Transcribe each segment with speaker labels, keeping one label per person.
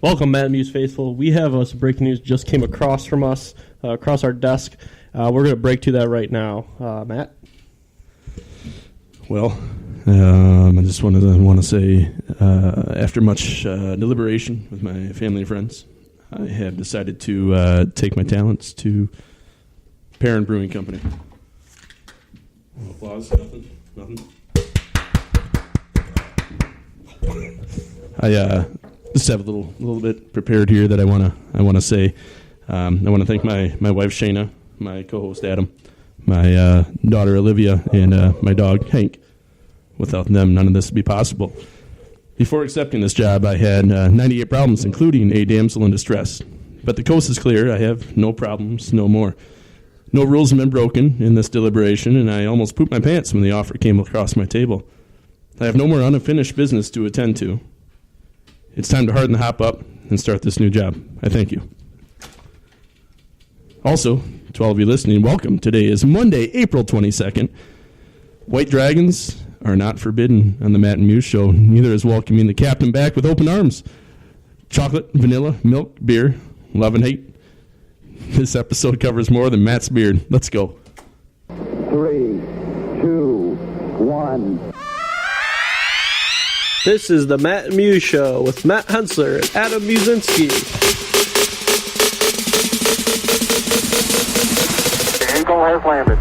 Speaker 1: Welcome, Matt Musz faithful. We have some breaking news just came across from us, across our desk. We're going to break to that right now. Matt?
Speaker 2: Well, I just want to say, after much deliberation with my family and friends, I have decided to take my talents to Parent Brewing Company. Applause? Nothing. I just have a little bit prepared here that I want to say. I want to thank my wife Shayna, my co-host Adam, my daughter Olivia, and my dog Hank. Without them, none of this would be possible. Before accepting this job, I had 98 problems, including a damsel in distress. But the coast is clear. I have no problems, no more. No rules have been broken in this deliberation, and I almost pooped my pants when the offer came across my table. I have no more unfinished business to attend to. It's time to harden the hop up and start this new job. I thank you. Also, to all of you listening, welcome. Today is Monday, April 22nd. White dragons are not forbidden on the Matt Musz Show. Neither is welcoming the captain back with open arms. Chocolate, vanilla, milk, beer, love and hate. This episode covers more than Matt's beard. Let's go.
Speaker 3: 3, 2, 1.
Speaker 1: This is the Matt Musz Show with Matt Hensler and Adam Muszynski.
Speaker 3: The Eagle has landed.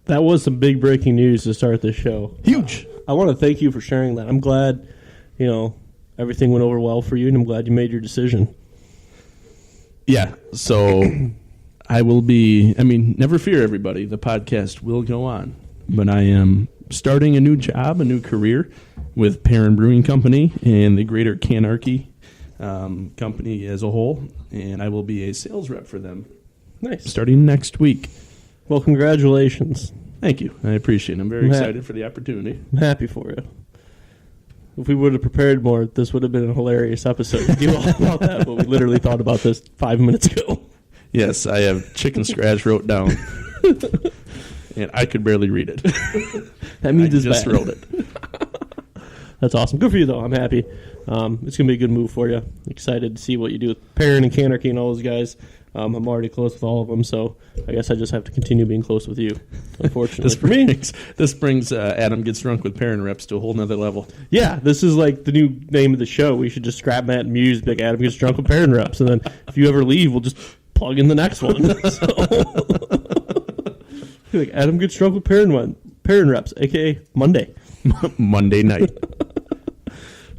Speaker 1: That was some big breaking news to start this show.
Speaker 2: Huge.
Speaker 1: I want to thank you for sharing that. I'm glad, everything went over well for you, and I'm glad you made your decision.
Speaker 2: Yeah, so I will be, never fear, everybody. The podcast will go on. But I am starting a new job, a new career with Parent Brewing Company and the Greater Canarchy company as a whole. And I will be a sales rep for them.
Speaker 1: Nice.
Speaker 2: Starting next week.
Speaker 1: Well, congratulations.
Speaker 2: Thank you. I appreciate it. I'm very excited for the opportunity.
Speaker 1: I'm happy for you. If we would have prepared more, this would have been a hilarious episode to do all about that, but we literally thought about this 5 minutes ago.
Speaker 2: Yes, I have chicken scratch wrote down, and I could barely read it.
Speaker 1: That means it's
Speaker 2: just
Speaker 1: bad.
Speaker 2: wrote it.
Speaker 1: That's awesome. Good for you, though. I'm happy. It's going to be a good move for you. Excited to see what you do with Parent and Canarchy and all those guys. I'm already close with all of them, so I guess I just have to continue being close with you, unfortunately.
Speaker 2: This brings Adam Gets Drunk with Parent Reps to a whole nother level.
Speaker 1: Yeah, this is like the new name of the show. We should just scrap Matt Musz, big Adam Gets Drunk with Parent Reps, and then if you ever leave, we'll just plug in the next one. Like Adam Gets Drunk with Parent Reps, a.k.a. Monday.
Speaker 2: Monday night.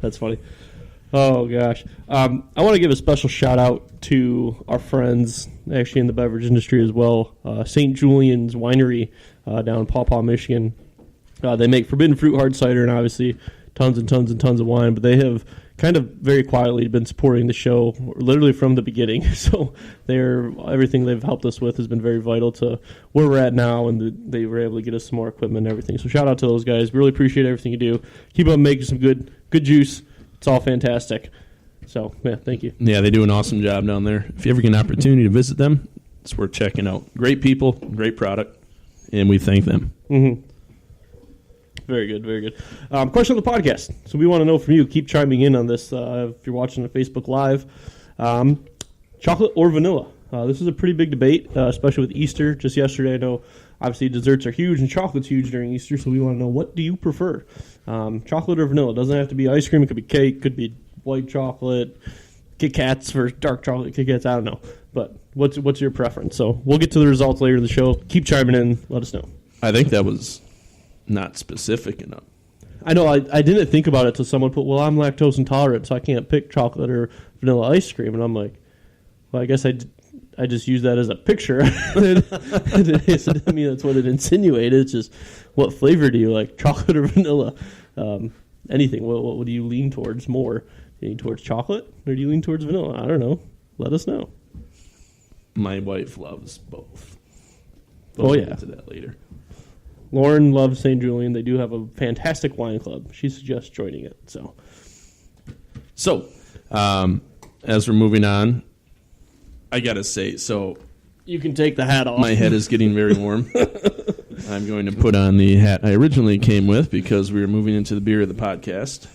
Speaker 1: That's funny. Oh, gosh. I want to give a special shout-out to our friends, actually in the beverage industry as well, St. Julian's Winery down in Paw Paw, Michigan. They make forbidden fruit hard cider and obviously tons and tons and tons of wine, but they have kind of very quietly been supporting the show literally from the beginning. So everything they've helped us with has been very vital to where we're at now, and they were able to get us some more equipment and everything. So shout out to those guys. Really appreciate everything you do. Keep on making some good juice. It's all fantastic. So, yeah, thank you.
Speaker 2: Yeah, they do an awesome job down there. If you ever get an opportunity to visit them, it's worth checking out. Great people, great product, and we thank them.
Speaker 1: Mm-hmm. Very good, very good. Question of the podcast. So we want to know from you. Keep chiming in on this if you're watching on Facebook Live. Chocolate or vanilla? This is a pretty big debate, especially with Easter. Just yesterday, I know obviously desserts are huge and chocolate's huge during Easter, so we want to know, what do you prefer? Chocolate or vanilla? It doesn't have to be ice cream. It could be cake. It could be white chocolate. Kit Kats for dark chocolate. Kit Kats, I don't know. But what's your preference? So we'll get to the results later in the show. Keep chiming in. Let us know.
Speaker 2: I think that was not specific enough.
Speaker 1: I know. I didn't think about it until someone put, well, I'm lactose intolerant, so I can't pick chocolate or vanilla ice cream. And I'm like, well, I guess I just use that as a picture. It doesn't mean that's what it insinuated. It's just, what flavor do you like, chocolate or vanilla? Anything. What do you lean towards more? Do you lean towards chocolate or do you lean towards vanilla? I don't know. Let us know.
Speaker 2: My wife loves both.
Speaker 1: We'll
Speaker 2: get to that later.
Speaker 1: Lauren loves St. Julian. They do have a fantastic wine club. She suggests joining it. So,
Speaker 2: as we're moving on, I got to say, so
Speaker 1: You can take the hat off.
Speaker 2: My head is getting very warm. I'm going to put on the hat I originally came with because we were moving into the beer of the podcast.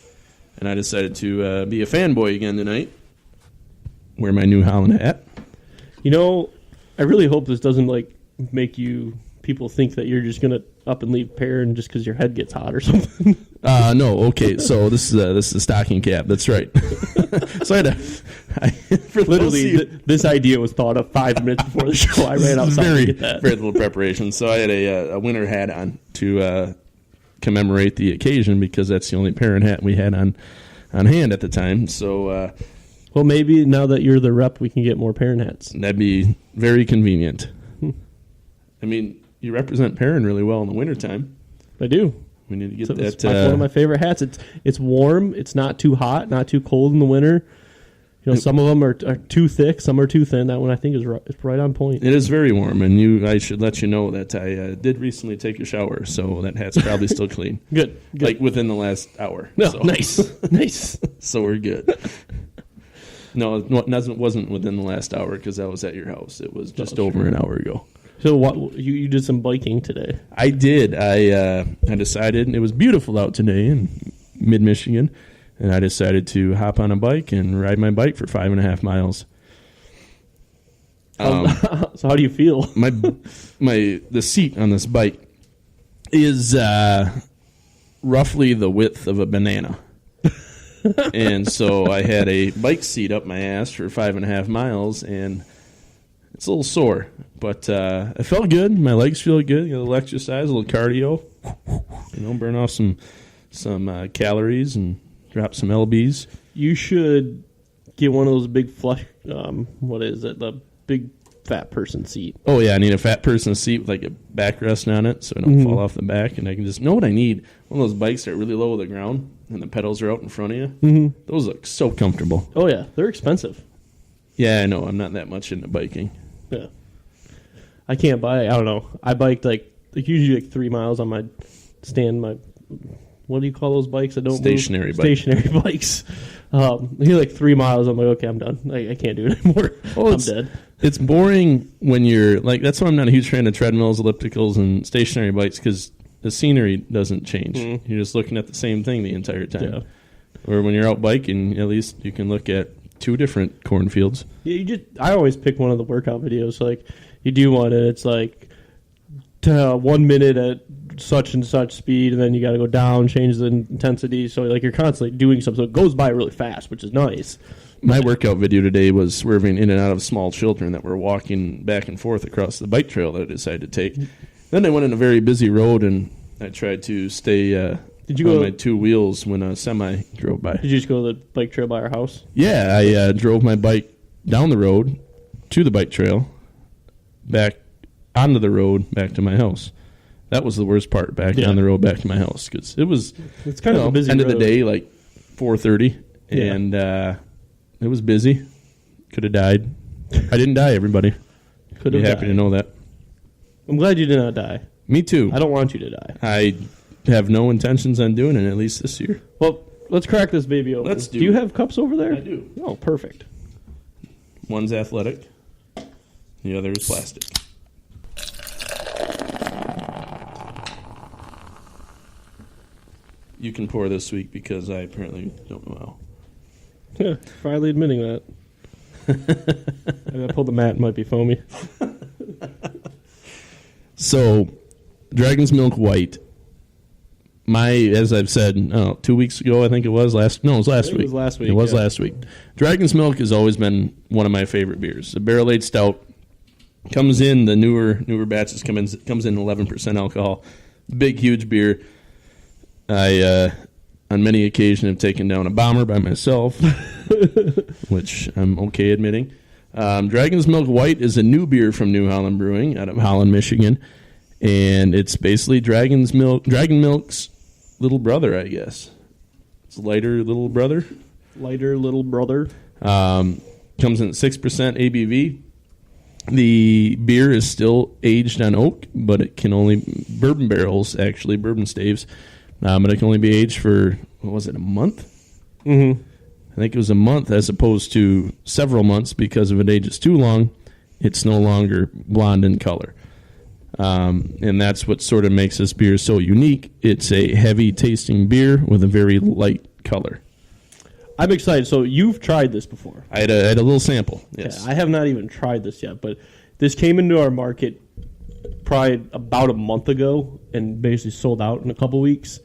Speaker 2: And I decided to be a fanboy again tonight. Wear my New Holland hat.
Speaker 1: You know, I really hope this doesn't make people think that you're just gonna up and leave Perrin just because your head gets hot or something.
Speaker 2: No, okay. So this is a stocking cap. That's right. So
Speaker 1: This idea was thought of 5 minutes before the show. I ran outside to get that.
Speaker 2: Very little preparation. So I had a winter hat on to commemorate the occasion because that's the only Perrin hat we had on hand at the time. So,
Speaker 1: well, maybe now that you're the rep, we can get more Perrin hats.
Speaker 2: That'd be very convenient. I mean, you represent Perrin really well in the wintertime.
Speaker 1: I do.
Speaker 2: We need to get that.
Speaker 1: It's one of my favorite hats. It's warm. It's not too hot, not too cold in the winter. You know, some of them are too thick, some are too thin. That one I think is right on point.
Speaker 2: It is very warm, and I should let you know that I did recently take a shower, so that hat's probably still clean.
Speaker 1: Good.
Speaker 2: Like within the last hour.
Speaker 1: No,
Speaker 2: so.
Speaker 1: nice.
Speaker 2: So we're good. No, it wasn't within the last hour because I was at your house. It was just over an hour ago.
Speaker 1: So what you did some biking today?
Speaker 2: I did. I decided it was beautiful out today in mid-Michigan, and I decided to hop on a bike and ride my bike for 5.5 miles.
Speaker 1: So how do you feel?
Speaker 2: The seat on this bike is roughly the width of a banana. And so I had a bike seat up my ass for 5.5 miles, and it's a little sore, but it felt good. My legs feel good. A little exercise, a little cardio. Burn off some calories and drop some lbs.
Speaker 1: You should get one of those big flush. What is it? The big fat person seat.
Speaker 2: Oh yeah, I need a fat person seat with like a backrest on it, so I don't fall off the back, and I can just know what I need. One of those bikes that are really low to the ground, and the pedals are out in front of you. Mm-hmm. Those look so comfortable.
Speaker 1: Oh yeah, they're expensive.
Speaker 2: Yeah, I know. I'm not that much into biking.
Speaker 1: Yeah, I can't buy. I don't know. I biked usually 3 miles on my stand. What do you call those bikes that don't
Speaker 2: stationary
Speaker 1: move?
Speaker 2: Bike.
Speaker 1: Stationary bikes. You're 3 miles. I'm like, okay, I'm done. I can't do it anymore. I'm dead.
Speaker 2: It's boring when you're that's why I'm not a huge fan of treadmills, ellipticals, and stationary bikes because the scenery doesn't change. Mm-hmm. You're just looking at the same thing the entire time. Yeah. Or when you're out biking, at least you can look at 2 different cornfields.
Speaker 1: Yeah, I always pick one of the workout videos. You do one, and it's 1 minute at such and such speed, and then you got to go down, change the intensity. So you're constantly doing something. So it goes by really fast, which is nice.
Speaker 2: My workout video today was swerving in and out of small children that were walking back and forth across the bike trail that I decided to take. Then I went on a very busy road, and I tried to stay
Speaker 1: Did you
Speaker 2: on
Speaker 1: go
Speaker 2: my 2 wheels when a semi drove by.
Speaker 1: Did you just go to the bike trail by our house?
Speaker 2: Yeah, I drove my bike down the road to the bike trail, back onto the road, back to my house. That was the worst part, down the road back to my house, because it's
Speaker 1: kind of a busy
Speaker 2: end
Speaker 1: road.
Speaker 2: of the day, 4:30, and it was busy. Could have died. I didn't die, everybody.
Speaker 1: Could have
Speaker 2: Be happy
Speaker 1: died.
Speaker 2: to know that.
Speaker 1: I'm glad you did not die.
Speaker 2: Me too.
Speaker 1: I don't want you to die.
Speaker 2: I have no intentions on doing it, at least this year.
Speaker 1: Well, let's crack this baby open.
Speaker 2: Let's do
Speaker 1: you
Speaker 2: it.
Speaker 1: have cups over there?
Speaker 2: I do.
Speaker 1: Oh, perfect.
Speaker 2: One's athletic. The other is plastic. You can pour this week because I apparently don't know how.
Speaker 1: Yeah, finally admitting that. I pulled the mat, it might be foamy.
Speaker 2: So, Dragon's Milk White. As I've said, 2 weeks ago, I think it was last. No, it was last week.
Speaker 1: It was last week.
Speaker 2: It was last week. Dragon's Milk has always been one of my favorite beers. A barrel-aged stout comes in. The newer batches comes in 11% alcohol. Big, huge beer. I, on many occasions, have taken down a bomber by myself, which I'm okay admitting. Dragon's Milk White is a new beer from New Holland Brewing out of Holland, Michigan, and it's basically Dragon Milk's little brother, I guess. It's lighter little brother.
Speaker 1: Lighter little brother.
Speaker 2: Comes in at 6% ABV. The beer is still aged on oak, but it can only bourbon barrels, actually bourbon staves. But it can only be aged for, what was it, a month? Mm-hmm. I think it was a month as opposed to several months because if it ages too long, It's no longer blonde in color. And that's what sort of makes this beer so unique. It's a heavy tasting beer with a very light color.
Speaker 1: I'm excited. So you've tried this before.
Speaker 2: I had a little sample. Yes.
Speaker 1: Okay, I have not even tried this yet, but this came into our market probably about a month ago and basically sold out in a couple weeks,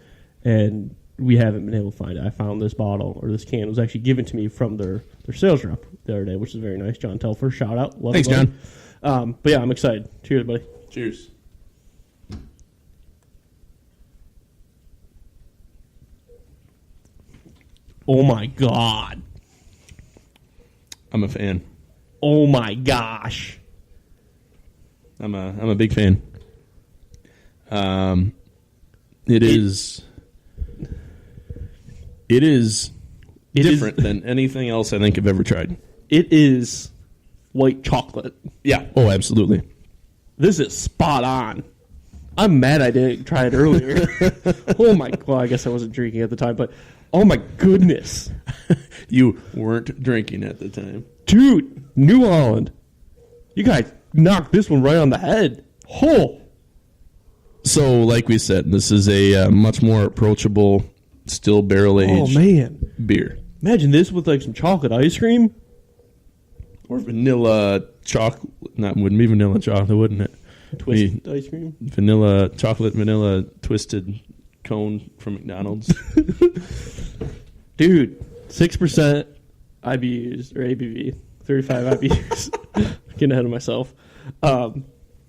Speaker 1: and we haven't been able to find it. I found this bottle, or this can. It was actually given to me from their sales rep the other day, which is very nice. John Telfer, shout out. Love
Speaker 2: Thanks,
Speaker 1: it, buddy.
Speaker 2: John.
Speaker 1: But yeah, I'm excited. Cheers, buddy.
Speaker 2: Cheers.
Speaker 1: Oh my God.
Speaker 2: I'm a fan.
Speaker 1: Oh my gosh.
Speaker 2: I'm a big fan. It is different than anything else I think I've ever tried.
Speaker 1: It is white chocolate.
Speaker 2: Yeah. Oh, absolutely.
Speaker 1: This is spot on. I'm mad I didn't try it earlier. Oh my, well, I guess I wasn't drinking at the time, but oh my goodness.
Speaker 2: You weren't drinking at the time.
Speaker 1: Dude, New Holland. You guys knocked this one right on the head. Oh.
Speaker 2: So, like we said, this is a much more approachable, still barrel-aged beer.
Speaker 1: Imagine this with like some chocolate ice cream.
Speaker 2: Or vanilla chocolate. Wouldn't be vanilla chocolate, wouldn't it?
Speaker 1: Twisted ice cream.
Speaker 2: Vanilla twisted cone from McDonald's.
Speaker 1: Dude, 6% IBUs, or ABV, 35 IBUs. Getting ahead of myself. I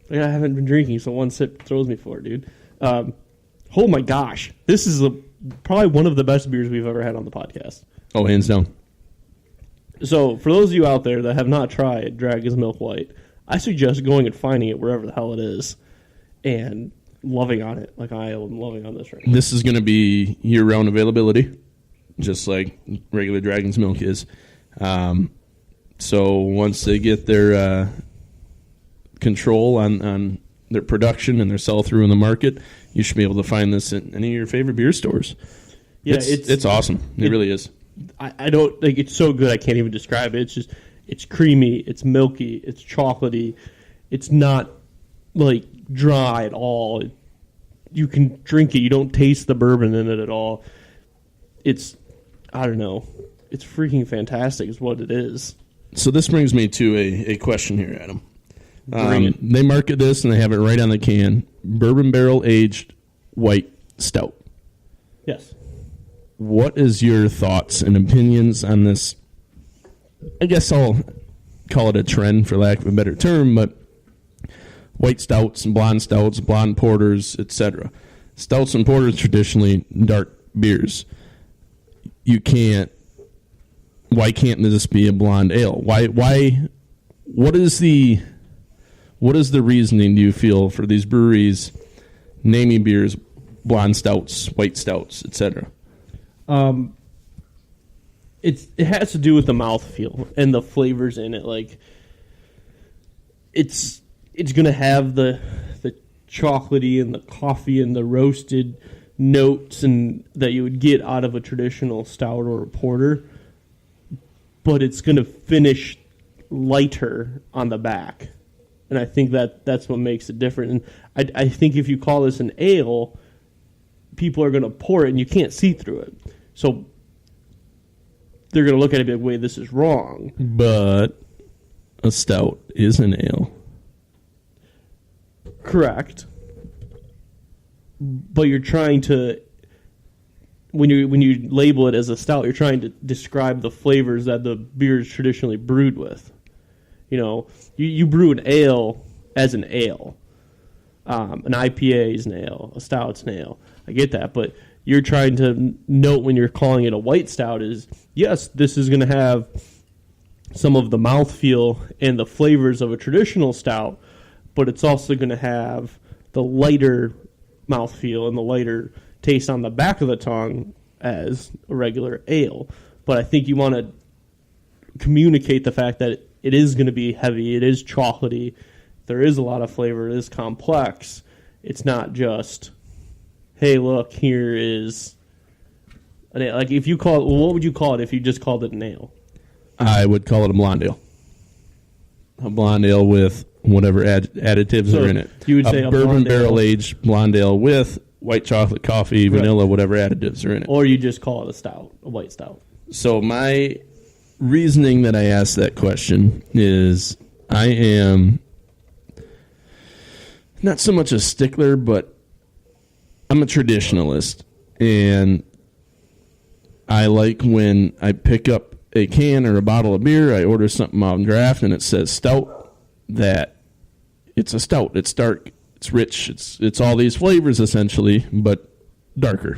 Speaker 1: haven't been drinking, so one sip throws me for it, dude. Oh my gosh. This is probably one of the best beers we've ever had on the podcast.
Speaker 2: Oh, hands down.
Speaker 1: So, for those of you out there that have not tried Dragon's Milk White, I suggest going and finding it wherever the hell it is and loving on it like I am loving on this right now.
Speaker 2: This is going to be year-round availability, just like regular Dragon's Milk is. So once they get their control on their production and their sell-through in the market, you should be able to find this at any of your favorite beer stores.
Speaker 1: Yeah,
Speaker 2: it's awesome. It really is.
Speaker 1: I don't like it's so good I can't even describe it. It's creamy, it's milky, it's chocolatey. It's not like dry at all. You can drink it. You don't taste the bourbon in it at all. I don't know. It's freaking fantastic is what it is.
Speaker 2: So this brings me to a question here, Adam.
Speaker 1: Bring it.
Speaker 2: They market this and they have it right on the can. Bourbon barrel aged white stout.
Speaker 1: Yes.
Speaker 2: What is your thoughts and opinions on this? I guess I'll call it a trend for lack of a better term, but white stouts and blonde porters, etc. Stouts and porters traditionally dark beers. Why can't this be a blonde ale? What is the reasoning, do you feel, for these breweries naming beers blonde stouts, white stouts, etc.?
Speaker 1: It has to do with the mouthfeel and the flavors in it. Like it's gonna have the chocolatey and the coffee and the roasted notes and that you would get out of a traditional stout or a porter, but it's gonna finish lighter on the back. And I think that's what makes it different. And I think if you call this an ale, people are going to pour it and you can't see through it. So they're going to look at it and be like, wait, this is wrong.
Speaker 2: But a stout is an ale.
Speaker 1: Correct. But you're trying to, when you label it as a stout, you're trying to describe the flavors that the beer is traditionally brewed with. You know, you brew an ale as an ale. An IPA is an ale. A stout's an ale. I get that, but you're trying to note when you're calling it a white stout is, yes, this is going to have some of the mouthfeel and the flavors of a traditional stout, but it's also going to have the lighter mouthfeel and the lighter taste on the back of the tongue as a regular ale. But I think you want to communicate the fact that it is going to be heavy, it is chocolatey, there is a lot of flavor, it is complex. It's not just, hey, look, here is an ale. Like if you call it, well, what would you call it if you just called it an ale?
Speaker 2: I would call it a blonde ale. a blonde ale with whatever additives
Speaker 1: So
Speaker 2: are in it.
Speaker 1: you would say a
Speaker 2: bourbon
Speaker 1: blonde ale-
Speaker 2: barrel aged blonde ale with white chocolate, coffee, vanilla, whatever additives are in it.
Speaker 1: Or you just call it a stout, a white stout.
Speaker 2: So my reasoning that I asked that question is I am not so much a stickler, but I'm a traditionalist. And I like when I pick up a can or a bottle of beer, I order something on draft, and it says stout, that it's a stout. It's dark, it's rich, it's all these flavors essentially, but darker.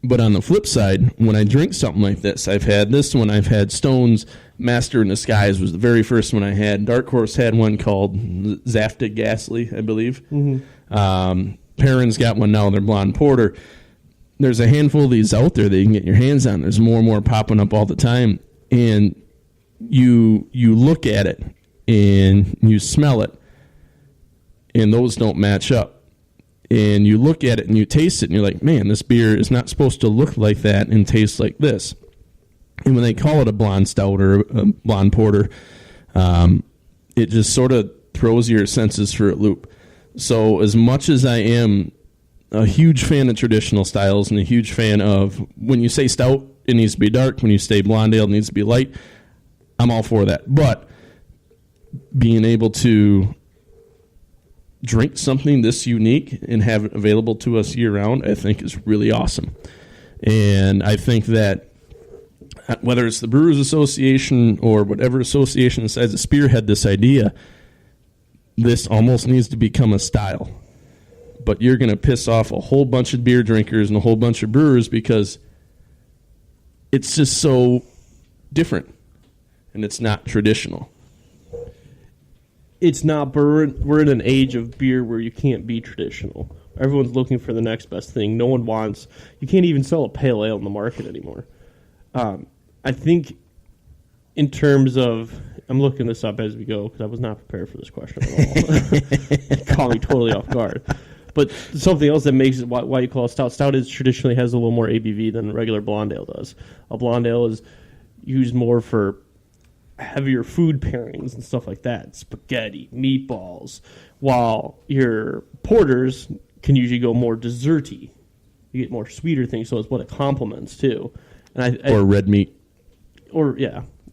Speaker 2: But on the flip side, when I drink something like this, I've had this one, I've had Stone's Master in Disguise was the very first one I had. Dark Horse had one called Zaftig Ghastly, I believe. Perrin's got one now, their Blonde Porter. There's a handful of these out there that you can get your hands on. There's more and more popping up all the time. And you look at it and you smell it, and those don't match up. And you look at it and you taste it, and you're like, man, this beer is not supposed to look like that and taste like this. And when they call it a blonde stout or a blonde porter, it just sort of throws your senses for a loop. So as much as I am a huge fan of traditional styles and a huge fan of when you say stout, it needs to be dark. When you say blonde ale, it needs to be light. I'm all for that. But being able to drink something this unique and have it available to us year-round, I think is really awesome. And I think that whether it's the Brewers Association or whatever association decides to spearhead this idea, this almost needs to become a style. But you're going to piss off a whole bunch of beer drinkers and a whole bunch of brewers because it's just so different and it's not traditional.
Speaker 1: It's not, but we're in an age of beer where you can't be traditional. Everyone's looking for the next best thing. No one wants, you can't even sell a pale ale in the market anymore. I think in terms of, I'm looking this up as we go because I was not prepared for this question at all. Caught me totally off guard. But something else that makes it why you call it stout. Stout is traditionally has a little more ABV than a regular blonde ale does. A blonde ale is used more for heavier food pairings and stuff like that. Spaghetti, meatballs. While your porters can usually go more desserty. You get more sweeter things, so it's what it complements too. And
Speaker 2: or red meat.
Speaker 1: Or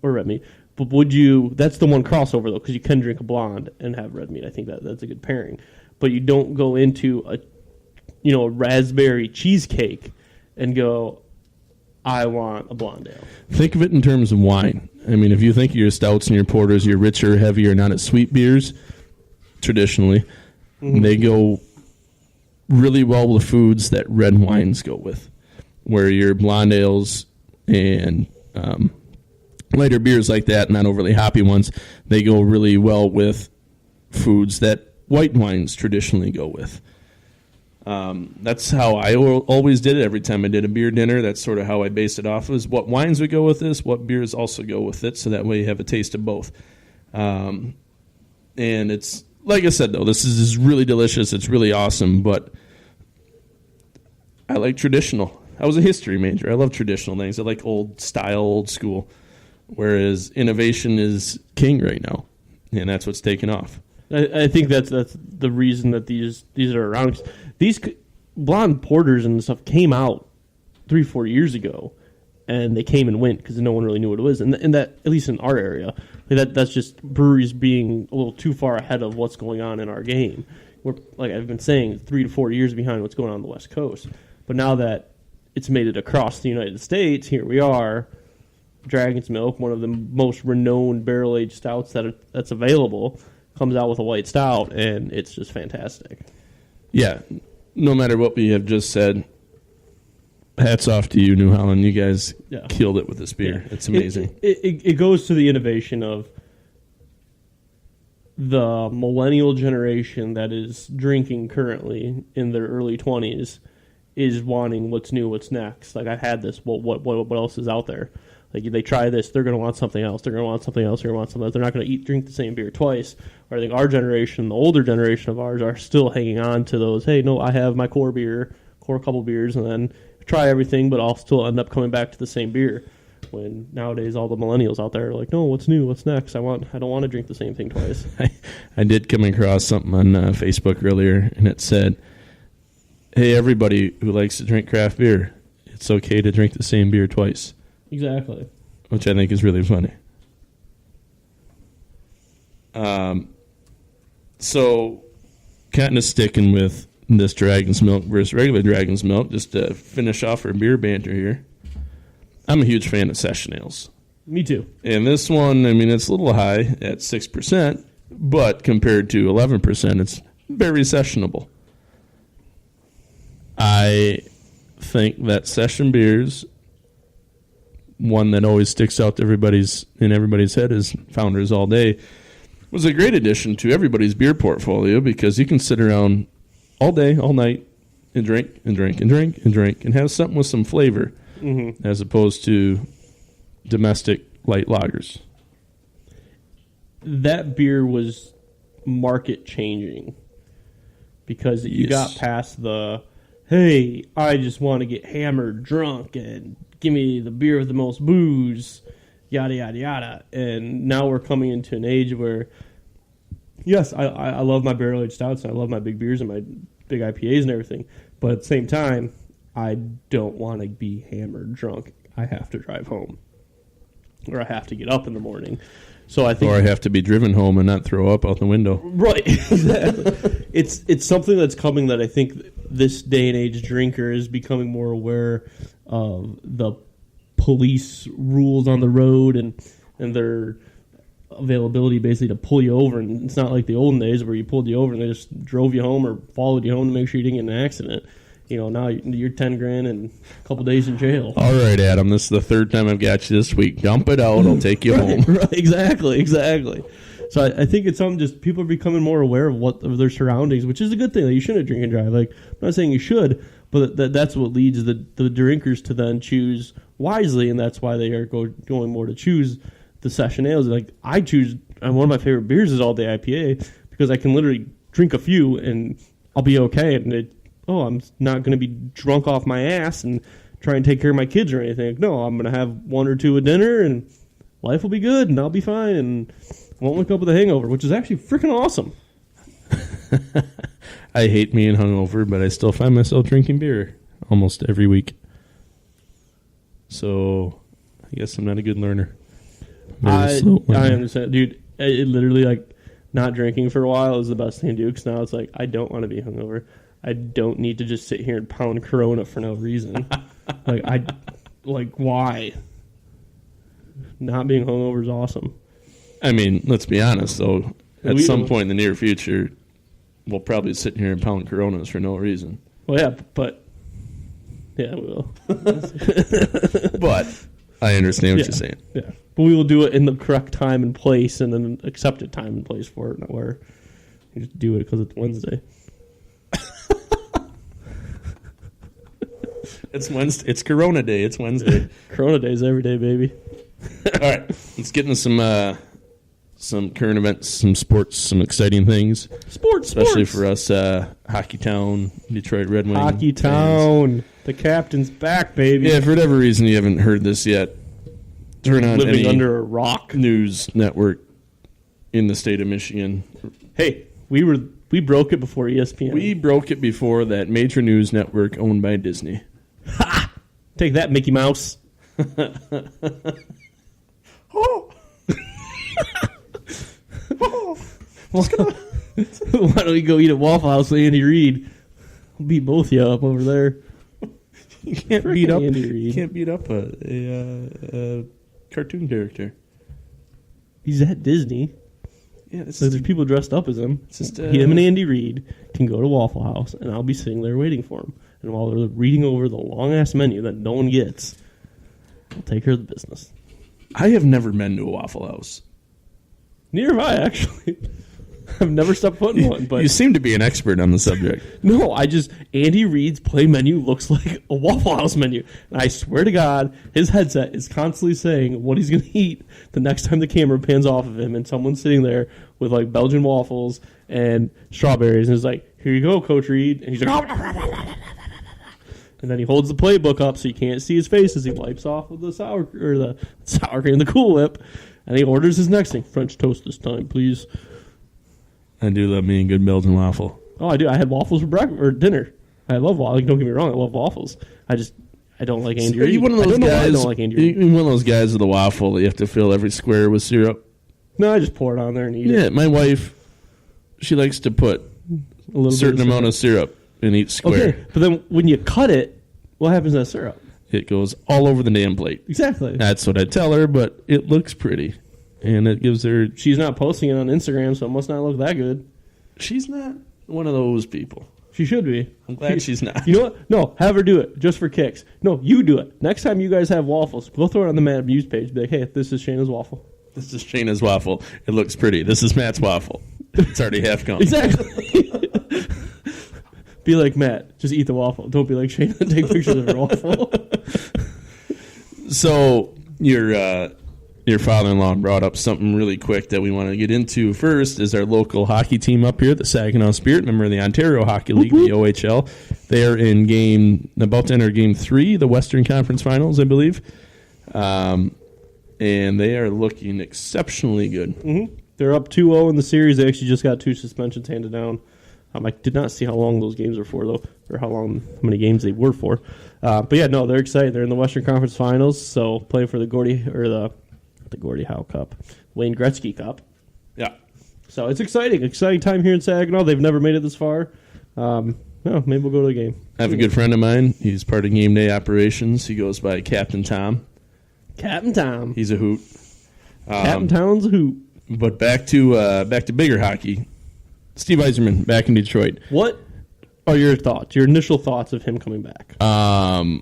Speaker 1: red meat. But would you? That's the one crossover though, because you can drink a blonde and have red meat. I think that's a good pairing. But you don't go into a raspberry cheesecake and go, I want a blonde ale.
Speaker 2: Think of it in terms of wine. I mean, if you think of your stouts and your porters, your richer, heavier, not as sweet beers, traditionally, they go really well with foods that red wines go with. Where your blonde ales and lighter beers like that, not overly hoppy ones, they go really well with foods that white wines traditionally go with. That's how I always did it every time I did a beer dinner. That's sort of how I based it off, is what wines would go with this, what beers also go with it, so that way you have a taste of both. And it's, like I said, though, this is really delicious. It's really awesome, but I like traditional. I was a history major. I love traditional things. I like old style, old school, whereas innovation is king right now, and that's what's taken off.
Speaker 1: I think that's the reason that these are around. These blonde porters and stuff came out 3-4 years ago, and they came and went because no one really knew what it was. And that, at least in our area, that's just breweries being a little too far ahead of what's going on in our game. We're, like I've been saying, 3 to 4 years behind what's going on the West Coast. But now that it's made it across the United States, here we are. Dragon's Milk, one of the most renowned barrel-aged stouts that's available, comes out with a white stout, and it's just fantastic.
Speaker 2: Yeah, no matter what we have just said, hats off to you, New Holland. You guys killed it with this beer. Yeah. It's amazing.
Speaker 1: It goes to the innovation of the millennial generation that is drinking currently in their early 20s is wanting what's new, what's next. Like, I've had this. What else is out there? Like, they try this, they're going to want something else. They're going to want something else. They're going to want something else. They're not going to drink the same beer twice. Or I think our generation, the older generation of ours, are still hanging on to those. Hey, no, I have my core couple beers, and then try everything, but I'll still end up coming back to the same beer. When nowadays all the millennials out there are like, no, what's new? What's next? I don't want to drink the same thing twice.
Speaker 2: I did come across something on Facebook earlier, and it said, hey, everybody who likes to drink craft beer, it's okay to drink the same beer twice.
Speaker 1: Exactly.
Speaker 2: Which I think is really funny. So, kind of sticking with this Dragon's Milk versus regular Dragon's Milk, just to finish off our beer banter here. I'm a huge fan of session ales.
Speaker 1: Me too.
Speaker 2: And this one, I mean, it's a little high at 6%, but compared to 11%, it's very sessionable. I think that session beers, one that always sticks out to everybody's head is Founders All Day, was a great addition to everybody's beer portfolio because you can sit around all day, all night, and drink and drink and drink and drink and have something with some flavor, as opposed to domestic light lagers.
Speaker 1: That beer was market changing because you got past the, hey, I just want to get hammered drunk and give me the beer with the most booze, yada, yada, yada. And now we're coming into an age where, yes, I love my barrel-aged stouts and I love my big beers and my big IPAs and everything. But at the same time, I don't want to be hammered drunk. I have to drive home. Or I have to get up in the morning. So I think,
Speaker 2: or I have to be driven home and not throw up out the window.
Speaker 1: Right, exactly. It's something that's coming that I think this day and age drinker is becoming more aware of the police rules on the road and their availability basically to pull you over. And it's not like the olden days where you pulled you over and they just drove you home or followed you home to make sure you didn't get in an accident. You know, now you're 10 grand and a couple days in jail.
Speaker 2: All right, Adam, this is the third time I've got you this week. Dump it out. I'll take you home.
Speaker 1: Right, exactly. So I think it's something just people are becoming more aware of their surroundings, which is a good thing. Like, you shouldn't drink and drive. Like, I'm not saying you should, but that's what leads the drinkers to then choose wisely, and that's why they are going more to choose the session ales. Like, I choose, and one of my favorite beers is All Day IPA because I can literally drink a few and I'll be okay, and I'm not going to be drunk off my ass and try and take care of my kids or anything. Like, no, I'm going to have one or two at dinner and life will be good and I'll be fine and won't wake up with a hangover, which is actually freaking awesome.
Speaker 2: I hate being hungover, but I still find myself drinking beer almost every week. So I guess I'm not a good learner.
Speaker 1: I understand. Dude, it literally, like, not drinking for a while is the best thing to do because now it's like, I don't want to be hungover. I don't need to just sit here and pound Corona for no reason. Why? Not being hungover is awesome.
Speaker 2: I mean, let's be honest, though. At some point in the near future, we'll probably sit here and pound Coronas for no reason.
Speaker 1: Well, yeah, but... Yeah, we will.
Speaker 2: But I understand what you're saying.
Speaker 1: Yeah, but we will do it in the correct time and place and then accepted time and place for it, not where you just do it because it's Wednesday.
Speaker 2: It's Wednesday. It's Corona Day. It's Wednesday.
Speaker 1: Corona Day is every day, baby.
Speaker 2: All right, let's get into some current events, some sports, some exciting things. Especially for us, Hockey Town, Detroit Red Wings.
Speaker 1: Hockey Town. The captain's back, baby.
Speaker 2: Yeah, for whatever reason you haven't heard this yet, turn on
Speaker 1: Living
Speaker 2: any
Speaker 1: under a rock
Speaker 2: news network in the state of Michigan.
Speaker 1: Hey, we broke it before ESPN.
Speaker 2: We broke it before that major news network owned by Disney.
Speaker 1: Ha! Take that, Mickey Mouse.
Speaker 2: Oh.
Speaker 1: Why don't you go eat at Waffle House with Andy Reid? I'll beat both of you up over there.
Speaker 2: You can't beat up
Speaker 1: Andy Reid.
Speaker 2: You can't beat up a cartoon character.
Speaker 1: He's at Disney.
Speaker 2: Yeah,
Speaker 1: So there's people dressed up as him.
Speaker 2: It's just,
Speaker 1: him and Andy Reid can go to Waffle House, and I'll be sitting there waiting for him. And while they're reading over the long-ass menu that no one gets, I'll take care of the business.
Speaker 2: I have never been to a Waffle House.
Speaker 1: Neither have I, actually. I've never stepped foot in one. But
Speaker 2: You seem to be an expert on the subject.
Speaker 1: no, Andy Reid's play menu looks like a Waffle House menu. And I swear to God, his headset is constantly saying what he's going to eat the next time the camera pans off of him and someone's sitting there with, like, Belgian waffles and strawberries. And it's like, here you go, Coach Reid. And he's like, And then he holds the playbook up so you can't see his face as he wipes off with the sour cream, the Cool Whip, and he orders his next thing: French toast this time, please.
Speaker 2: I do love me a good Belgian waffle.
Speaker 1: Oh, I do. I had waffles for breakfast or dinner. I love waffles. Don't get me wrong. I love waffles. I don't like Andy.
Speaker 2: Are you one of those guys?
Speaker 1: I don't like Andy.
Speaker 2: You're one of those guys with the waffle that you have to fill every square with syrup.
Speaker 1: No, I just pour it on there and eat it.
Speaker 2: Yeah, my wife, she likes to put a certain amount of syrup in each square.
Speaker 1: Okay, but then when you cut it, what happens to that syrup?
Speaker 2: It goes all over the damn plate.
Speaker 1: Exactly.
Speaker 2: That's what I tell her, but it looks pretty. And it gives her...
Speaker 1: She's not posting it on Instagram, so it must not look that good.
Speaker 2: She's not one of those people.
Speaker 1: She should be.
Speaker 2: I'm glad she's not.
Speaker 1: You know what? No, have her do it, just for kicks. No, you do it. Next time you guys have waffles, go throw it on the Matt Musz page. Be like, hey, this is Shayna's waffle.
Speaker 2: This is Shayna's waffle. It looks pretty. This is Matt's waffle. It's already half gone.
Speaker 1: Exactly. Be like Matt. Just eat the waffle. Don't be like Shayna and take pictures of her waffle.
Speaker 2: So your father-in-law brought up something really quick that we want to get into. First is our local hockey team up here, the Saginaw Spirit, member of the Ontario Hockey League, the OHL. They are about to enter Game 3, the Western Conference Finals, I believe. And they are looking exceptionally good.
Speaker 1: Mm-hmm. They're up 2-0 in the series. They actually just got 2 suspensions handed down. I did not see how long those games were for, though, or how many games they were for. But yeah, no, they're excited. They're in the Western Conference Finals, so playing for the Gordie Howe Cup, Wayne Gretzky Cup.
Speaker 2: Yeah.
Speaker 1: So it's exciting time here in Saginaw. They've never made it this far. Maybe we'll go to the game.
Speaker 2: I have a good friend of mine. He's part of game day operations. He goes by Captain Tom.
Speaker 1: Captain Tom.
Speaker 2: He's a hoot.
Speaker 1: Captain Tom's a hoot.
Speaker 2: But back to bigger hockey. Steve Yzerman back in Detroit.
Speaker 1: What are your thoughts? Your initial thoughts of him coming back?
Speaker 2: I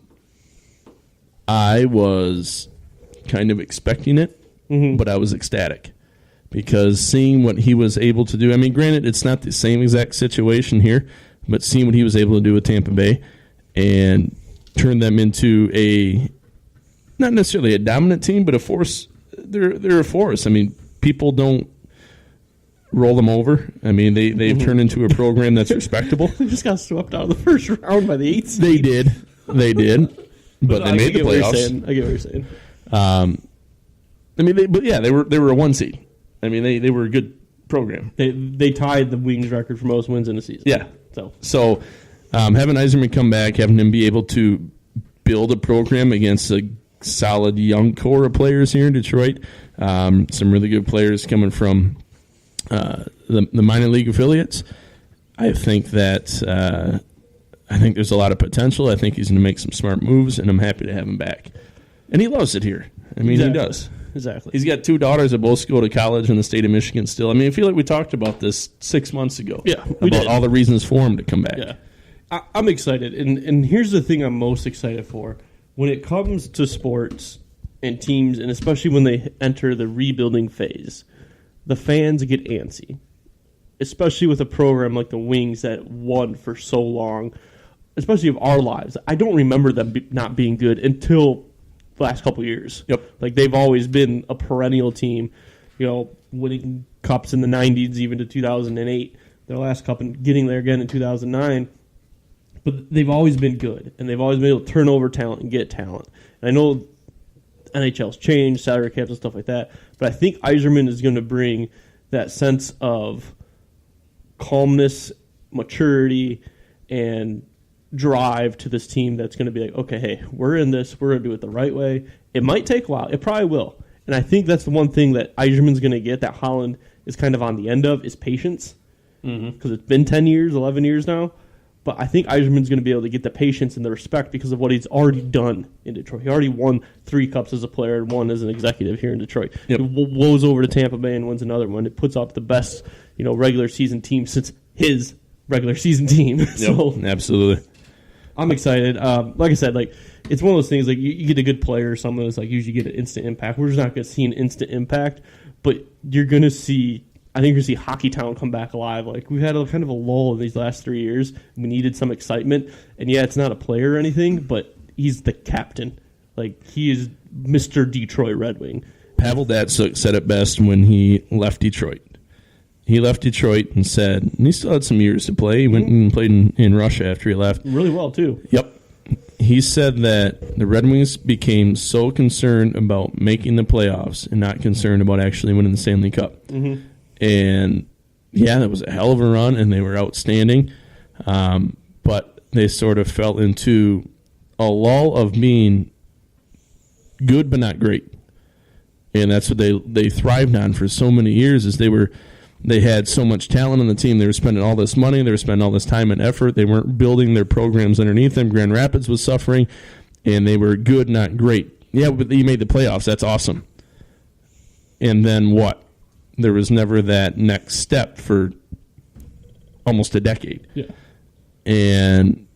Speaker 2: was kind of expecting it, but I was ecstatic because seeing what he was able to do. I mean, granted, it's not the same exact situation here, but seeing what he was able to do with Tampa Bay and turn them into not necessarily a dominant team, but a force. They're a force. I mean, people don't roll them over. I mean, they've turned into a program that's respectable.
Speaker 1: They just got swept out of the first round by the 8th seed.
Speaker 2: They did. But they made the playoffs.
Speaker 1: I get what you're saying.
Speaker 2: They were a 1 seed. I mean, they were a good program.
Speaker 1: They tied the Wings record for most wins in a season.
Speaker 2: Yeah.
Speaker 1: So
Speaker 2: having Yzerman come back, having him be able to build a program against a solid young core of players here in Detroit, some really good players coming from the minor league affiliates. I think that there's a lot of potential. I think he's going to make some smart moves, and I'm happy to have him back. And he loves it here. I mean, He does.
Speaker 1: Exactly.
Speaker 2: He's got 2 daughters that both go to college in the state of Michigan still. I mean, I feel like we talked about this 6 months ago.
Speaker 1: Yeah,
Speaker 2: we did. All the reasons for him to come back.
Speaker 1: Yeah. I'm excited. And here's the thing I'm most excited for. When it comes to sports and teams, and especially when they enter the rebuilding phase, the fans get antsy. Especially with a program like the Wings that won for so long, especially of our lives. I don't remember them not being good until the last couple of years.
Speaker 2: Yep.
Speaker 1: Like, they've always been a perennial team, winning cups in the 90s, even to 2008. Their last cup and getting there again in 2009. But they've always been good, and they've always been able to turn over talent and get talent. And I know NHL's changed, salary caps and stuff like that, but I think Yzerman is going to bring that sense of calmness, maturity, and drive to this team that's going to be like, okay, hey, we're in this. We're going to do it the right way. It might take a while. It probably will. And I think that's the one thing that Yzerman's going to get that Holland is kind of on the end of is patience. Because it's been 10 years, 11 years now. But I think Yzerman's going to be able to get the patience and the respect because of what he's already done in Detroit. He already won 3 cups as a player and 1 as an executive here in Detroit.
Speaker 2: Yep.
Speaker 1: He blows over to Tampa Bay and wins another one. It puts up the best, regular season team since his regular season team. So
Speaker 2: absolutely.
Speaker 1: I'm excited. Like I said, it's one of those things, you get a good player or someone that's usually get an instant impact. We're just not going to see an instant impact, but you're going to see, I think you're going to see Hockey Town come back alive. We've had a kind of a lull in these last 3 years. We needed some excitement, and it's not a player or anything, but he's the captain. He is Mr. Detroit Red Wing.
Speaker 2: Pavel Datsyuk said it best when he left Detroit. He left Detroit and said, and he still had some years to play. He went and played in Russia after he left.
Speaker 1: Really well, too.
Speaker 2: Yep. he said that the Red Wings became so concerned about making the playoffs and not concerned about actually winning the Stanley Cup. Mm-hmm. And, yeah, that was a hell of a run, and they were outstanding. But they sort of fell into a lull of being good but not great. And that's what they thrived on for so many years is they had so much talent on the team. They were spending all this money. They were spending all this time and effort. They weren't building their programs underneath them. Grand Rapids was suffering, and they were good, not great. Yeah, but you made the playoffs. That's awesome. And then what? There was never that next step for almost a decade.
Speaker 1: Yeah.
Speaker 2: And,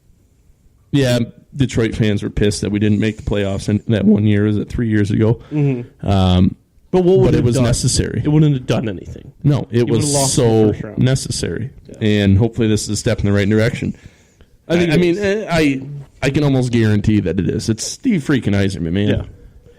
Speaker 2: yeah, Detroit fans were pissed that we didn't make the playoffs in that 1 year. Was it 3 years ago?
Speaker 1: Mm-hmm. But
Speaker 2: it was necessary.
Speaker 1: It wouldn't have done anything.
Speaker 2: No, it was so necessary. Yeah. And hopefully this is a step in the right direction. I can almost guarantee that it is. It's Steve freaking Yzerman, man.
Speaker 1: Yeah.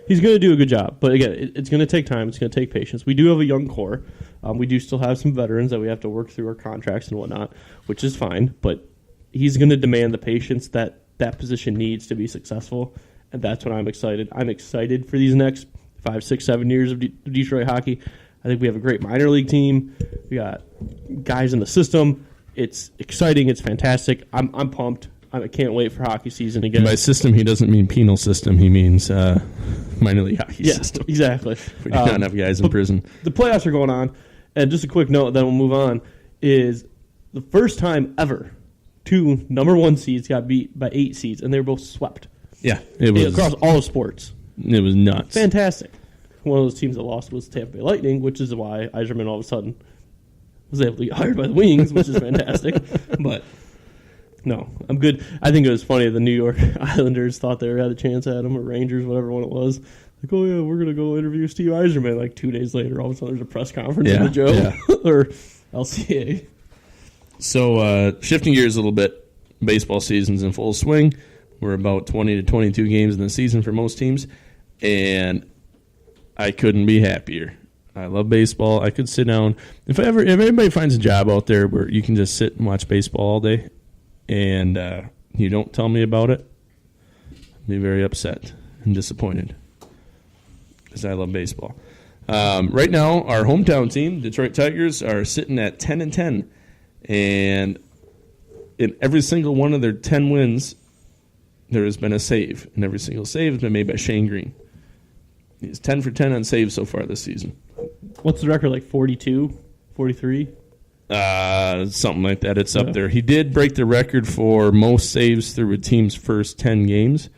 Speaker 1: He's going to do a good job. But again, it's going to take time. It's going to take patience. We do have a young core. We do still have some veterans that we have to work through our contracts and whatnot, which is fine. But he's going to demand the patience that position needs to be successful. And that's when I'm excited. I'm excited for these next 5, 6, 7 years of Detroit hockey. I think we have a great minor league team. We got guys in the system. It's exciting. It's fantastic. I'm pumped. I can't wait for hockey season again.
Speaker 2: And by system, he doesn't mean penal system. He means minor league hockey system.
Speaker 1: Exactly.
Speaker 2: We do not have guys in prison.
Speaker 1: The playoffs are going on. And just a quick note, then we'll move on, is the first time ever 2 number 1 seeds got beat by 8 seeds, and they were both swept.
Speaker 2: Yeah. It was
Speaker 1: across all sports.
Speaker 2: It was nuts.
Speaker 1: Fantastic. One of those teams that lost was Tampa Bay Lightning, which is why Yzerman all of a sudden was able to get hired by the Wings, which is fantastic. But, no, I'm good. I think it was funny the New York Islanders thought they had a chance at him, or Rangers, whatever one it was. Like, oh, yeah, we're going to go interview Steve Yzerman. Like 2 days later, all of a sudden there's a press conference in the Joe or LCA.
Speaker 2: So, shifting gears a little bit, baseball season's in full swing. We're about 20 to 22 games in the season for most teams, and I couldn't be happier. I love baseball. I could sit down. If anybody finds a job out there where you can just sit and watch baseball all day and you don't tell me about it, I'll be very upset and disappointed because I love baseball. Right now, our hometown team, Detroit Tigers, are sitting at 10-10, and in every single one of their 10 wins, there has been a save, and every single save has been made by Shane Green. He's 10 for 10 on saves so far this season.
Speaker 1: What's the record, like 42, 43?
Speaker 2: Something like that. It's up there. He did break the record for most saves through a team's first 10 games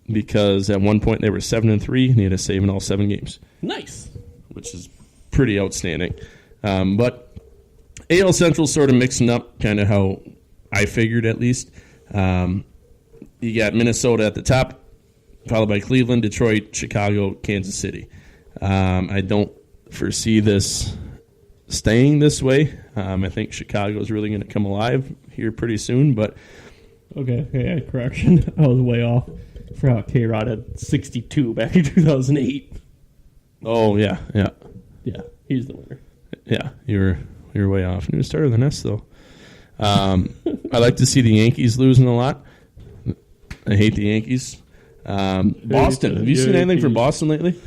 Speaker 2: because at one point they were 7-3, and he had a save in all 7 games.
Speaker 1: Nice.
Speaker 2: Which is pretty outstanding. But AL Central sort of mixing up kind of how I figured at least. You got Minnesota at the top, followed by Cleveland, Detroit, Chicago, Kansas City. I don't foresee this staying this way. I think Chicago is really going to come alive here pretty soon. But
Speaker 1: okay, correction. I was way off. I forgot K-Rod had 62 back in 2008.
Speaker 2: Oh, yeah.
Speaker 1: Yeah, he's the winner.
Speaker 2: Yeah, you're way off. He was starter than us, though. I like to see the Yankees losing a lot. I hate the Yankees. Boston. Have you seen anything from Boston lately?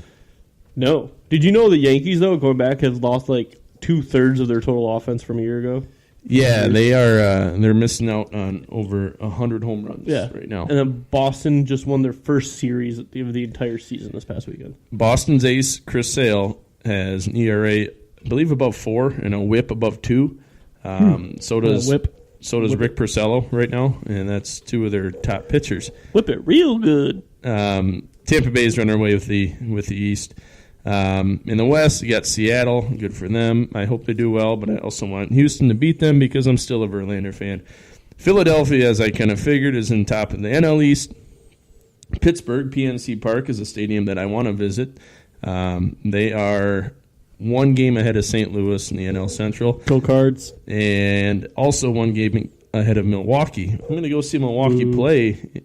Speaker 1: No. Did you know the Yankees, though, going back, has lost like 2/3 of their total offense from a year ago?
Speaker 2: Yeah, they are. They're missing out on over 100 home runs right now.
Speaker 1: And then Boston just won their first series of the entire season this past weekend.
Speaker 2: Boston's ace, Chris Sale, has an ERA, I believe, above 4 and a WHIP above 2. So does Rick Porcello right now, and that's 2 of their top pitchers.
Speaker 1: Whip it real good.
Speaker 2: Tampa Bay's running away with the East. In the West, you got Seattle. Good for them. I hope they do well, but I also want Houston to beat them because I'm still a Verlander fan. Philadelphia, as I kind of figured, is in top of the NL East. Pittsburgh, PNC Park, is a stadium that I want to visit. They are 1 game ahead of St. Louis in the NL Central.
Speaker 1: Go Cards.
Speaker 2: And also 1 game ahead of Milwaukee. I'm going to go see Milwaukee play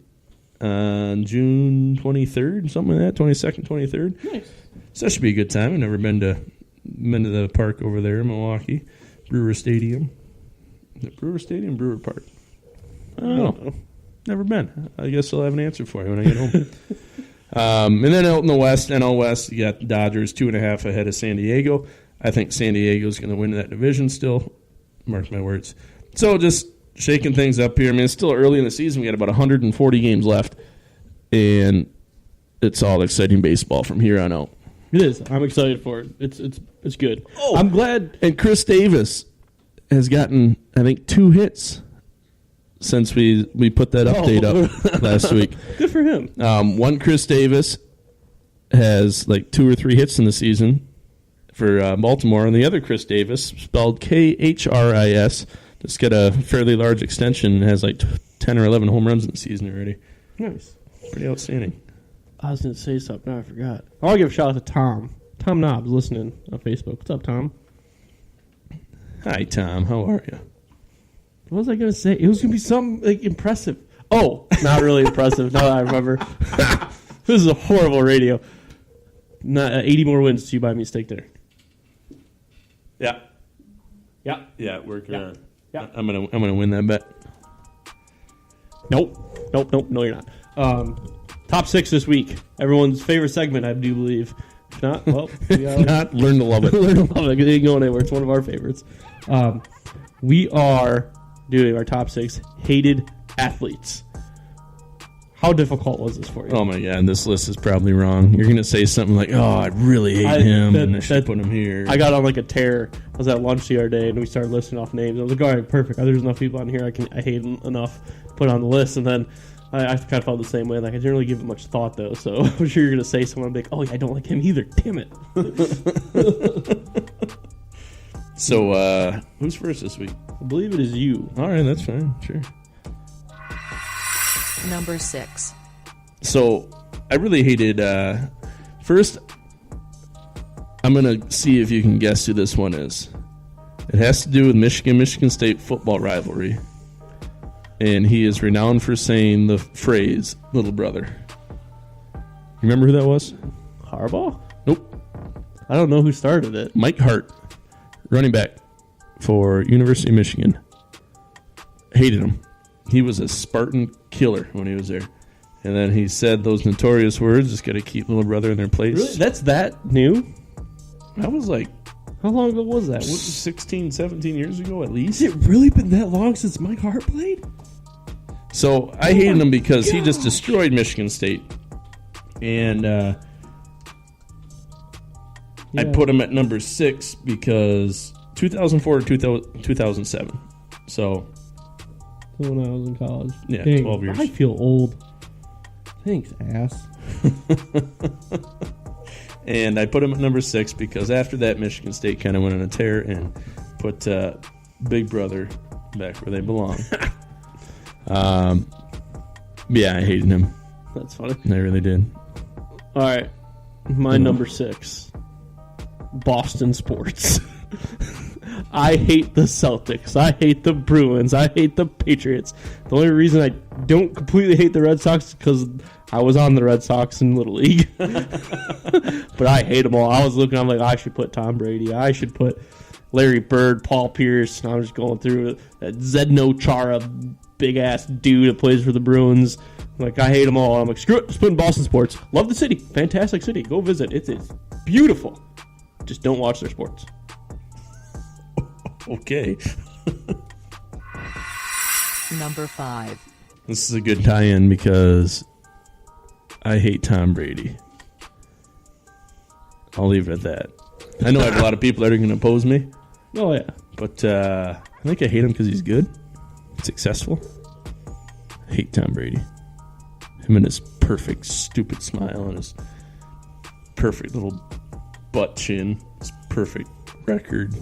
Speaker 2: on June 23rd, something like that, 22nd, 23rd.
Speaker 1: Nice.
Speaker 2: So that should be a good time. I've never been to the park over there in Milwaukee. Brewer Stadium. Is it Brewer Stadium, Brewer Park? I don't know. Never been. I guess I'll have an answer for you when I get home. And then out in the West, NL West, you got Dodgers 2.5 ahead of San Diego. I think San Diego's going to win that division still. Mark my words. So just shaking things up here. I mean, it's still early in the season. We got about 140 games left, and it's all exciting baseball from here on out.
Speaker 1: It is. I'm excited for it. It's good.
Speaker 2: Oh,
Speaker 1: I'm glad.
Speaker 2: And Chris Davis has gotten, I think, 2 hits since we put that update up last week.
Speaker 1: Good for him.
Speaker 2: One Chris Davis has like 2 or 3 hits in the season for Baltimore, and the other Chris Davis, spelled Khris, just got a fairly large extension and has like 10 or 11 home runs in the season already.
Speaker 1: Nice.
Speaker 2: Pretty outstanding.
Speaker 1: I was going to say something. I forgot. I want to give a shout out to Tom. Tom Knobs listening on Facebook. What's up, Tom?
Speaker 2: Hi, Tom. How are you?
Speaker 1: What was I going to say? It was going to be something like impressive. Oh, not really impressive. Now that I remember. This is a horrible radio. Not 80 more wins to you buy me steak dinner.
Speaker 2: Yeah.
Speaker 1: Yeah.
Speaker 2: Yeah, working on.
Speaker 1: Yeah.
Speaker 2: I'm gonna win that bet.
Speaker 1: Nope. No, you're not. Top 6 this week. Everyone's favorite segment, I do believe. If not, well,
Speaker 2: Not learn to love it.
Speaker 1: learn to love it. It ain't going anywhere. It's one of our favorites. We are doing our top 6 hated athletes. How difficult was this for you?
Speaker 2: Oh my god, this list is probably wrong. You're gonna say something like, "Oh, I really hate him, and I should put him here."
Speaker 1: I got on like a tear. I was at lunch the other day, and we started listing off names. I was like, "All right, perfect. There's enough people on here. I hate them enough to put on the list." And then I kind of felt the same way. Like I didn't really give it much thought though. So I'm sure you're gonna say someone like, "Oh yeah, I don't like him either." Damn it.
Speaker 2: So who's first this week?
Speaker 1: I believe it is you.
Speaker 2: All right, that's fine. Sure.
Speaker 4: Number 6.
Speaker 2: So I really hated. First, I'm gonna see if you can guess who this one is. It has to do with Michigan State football rivalry, and he is renowned for saying the phrase "little brother." You remember who that was?
Speaker 1: Harbaugh?
Speaker 2: Nope.
Speaker 1: I don't know who started it.
Speaker 2: Mike Hart, running back for University of Michigan. Hated him. He was a Spartan killer when he was there. And then he said those notorious words, just got to keep little brother in their place.
Speaker 1: Really? That's that new?
Speaker 2: That was like
Speaker 1: How long ago was that?
Speaker 2: 16, 17 years ago at least.
Speaker 1: Has it really been that long since Mike Hart played?
Speaker 2: So I hated him because he just destroyed Michigan State. And I put him at number 6 because 2004 to 2007. So
Speaker 1: When I was in college.
Speaker 2: Yeah,
Speaker 1: Dang,
Speaker 2: 12 years.
Speaker 1: I feel old. Thanks, ass.
Speaker 2: And I put him at number 6 because after that, Michigan State kind of went on a tear and put Big Brother back where they belong. Yeah, I hated him.
Speaker 1: That's funny.
Speaker 2: I really did.
Speaker 1: All right. My number 6. Boston sports. I hate the Celtics. I hate the Bruins. I hate the Patriots. The only reason I don't completely hate the Red Sox is because I was on the Red Sox in Little League. But I hate them all. I was looking, I'm like, I should put Tom Brady. I should put Larry Bird, Paul Pierce. And I'm just going through that Zdeno Chara, big-ass dude that plays for the Bruins. Like, I hate them all. I'm like, screw it. Just put in Boston sports. Love the city. Fantastic city. Go visit. It's beautiful. Just don't watch their sports.
Speaker 2: Okay.
Speaker 4: Number 5.
Speaker 2: This is a good tie-in because I hate Tom Brady. I'll leave it at that. I know I have a lot of people that are going to oppose me,
Speaker 1: Oh, yeah.
Speaker 2: but I think I hate him because he's good, successful. I hate Tom Brady. Him and his perfect, stupid smile and his perfect little butt chin, his perfect record,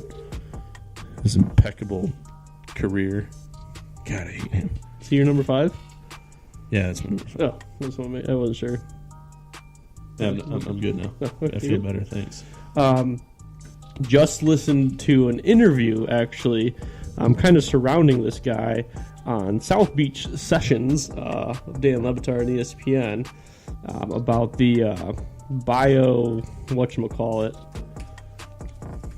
Speaker 2: his impeccable career. God, I hate him.
Speaker 1: See your number 5?
Speaker 2: Yeah, that's my number 5.
Speaker 1: Oh, that's one I wasn't sure.
Speaker 2: Yeah, I'm good now. I feel better, thanks.
Speaker 1: Just listened to an interview, actually, kind of surrounding this guy on South Beach Sessions, Dan Levitar and ESPN, about the bio, whatchamacallit.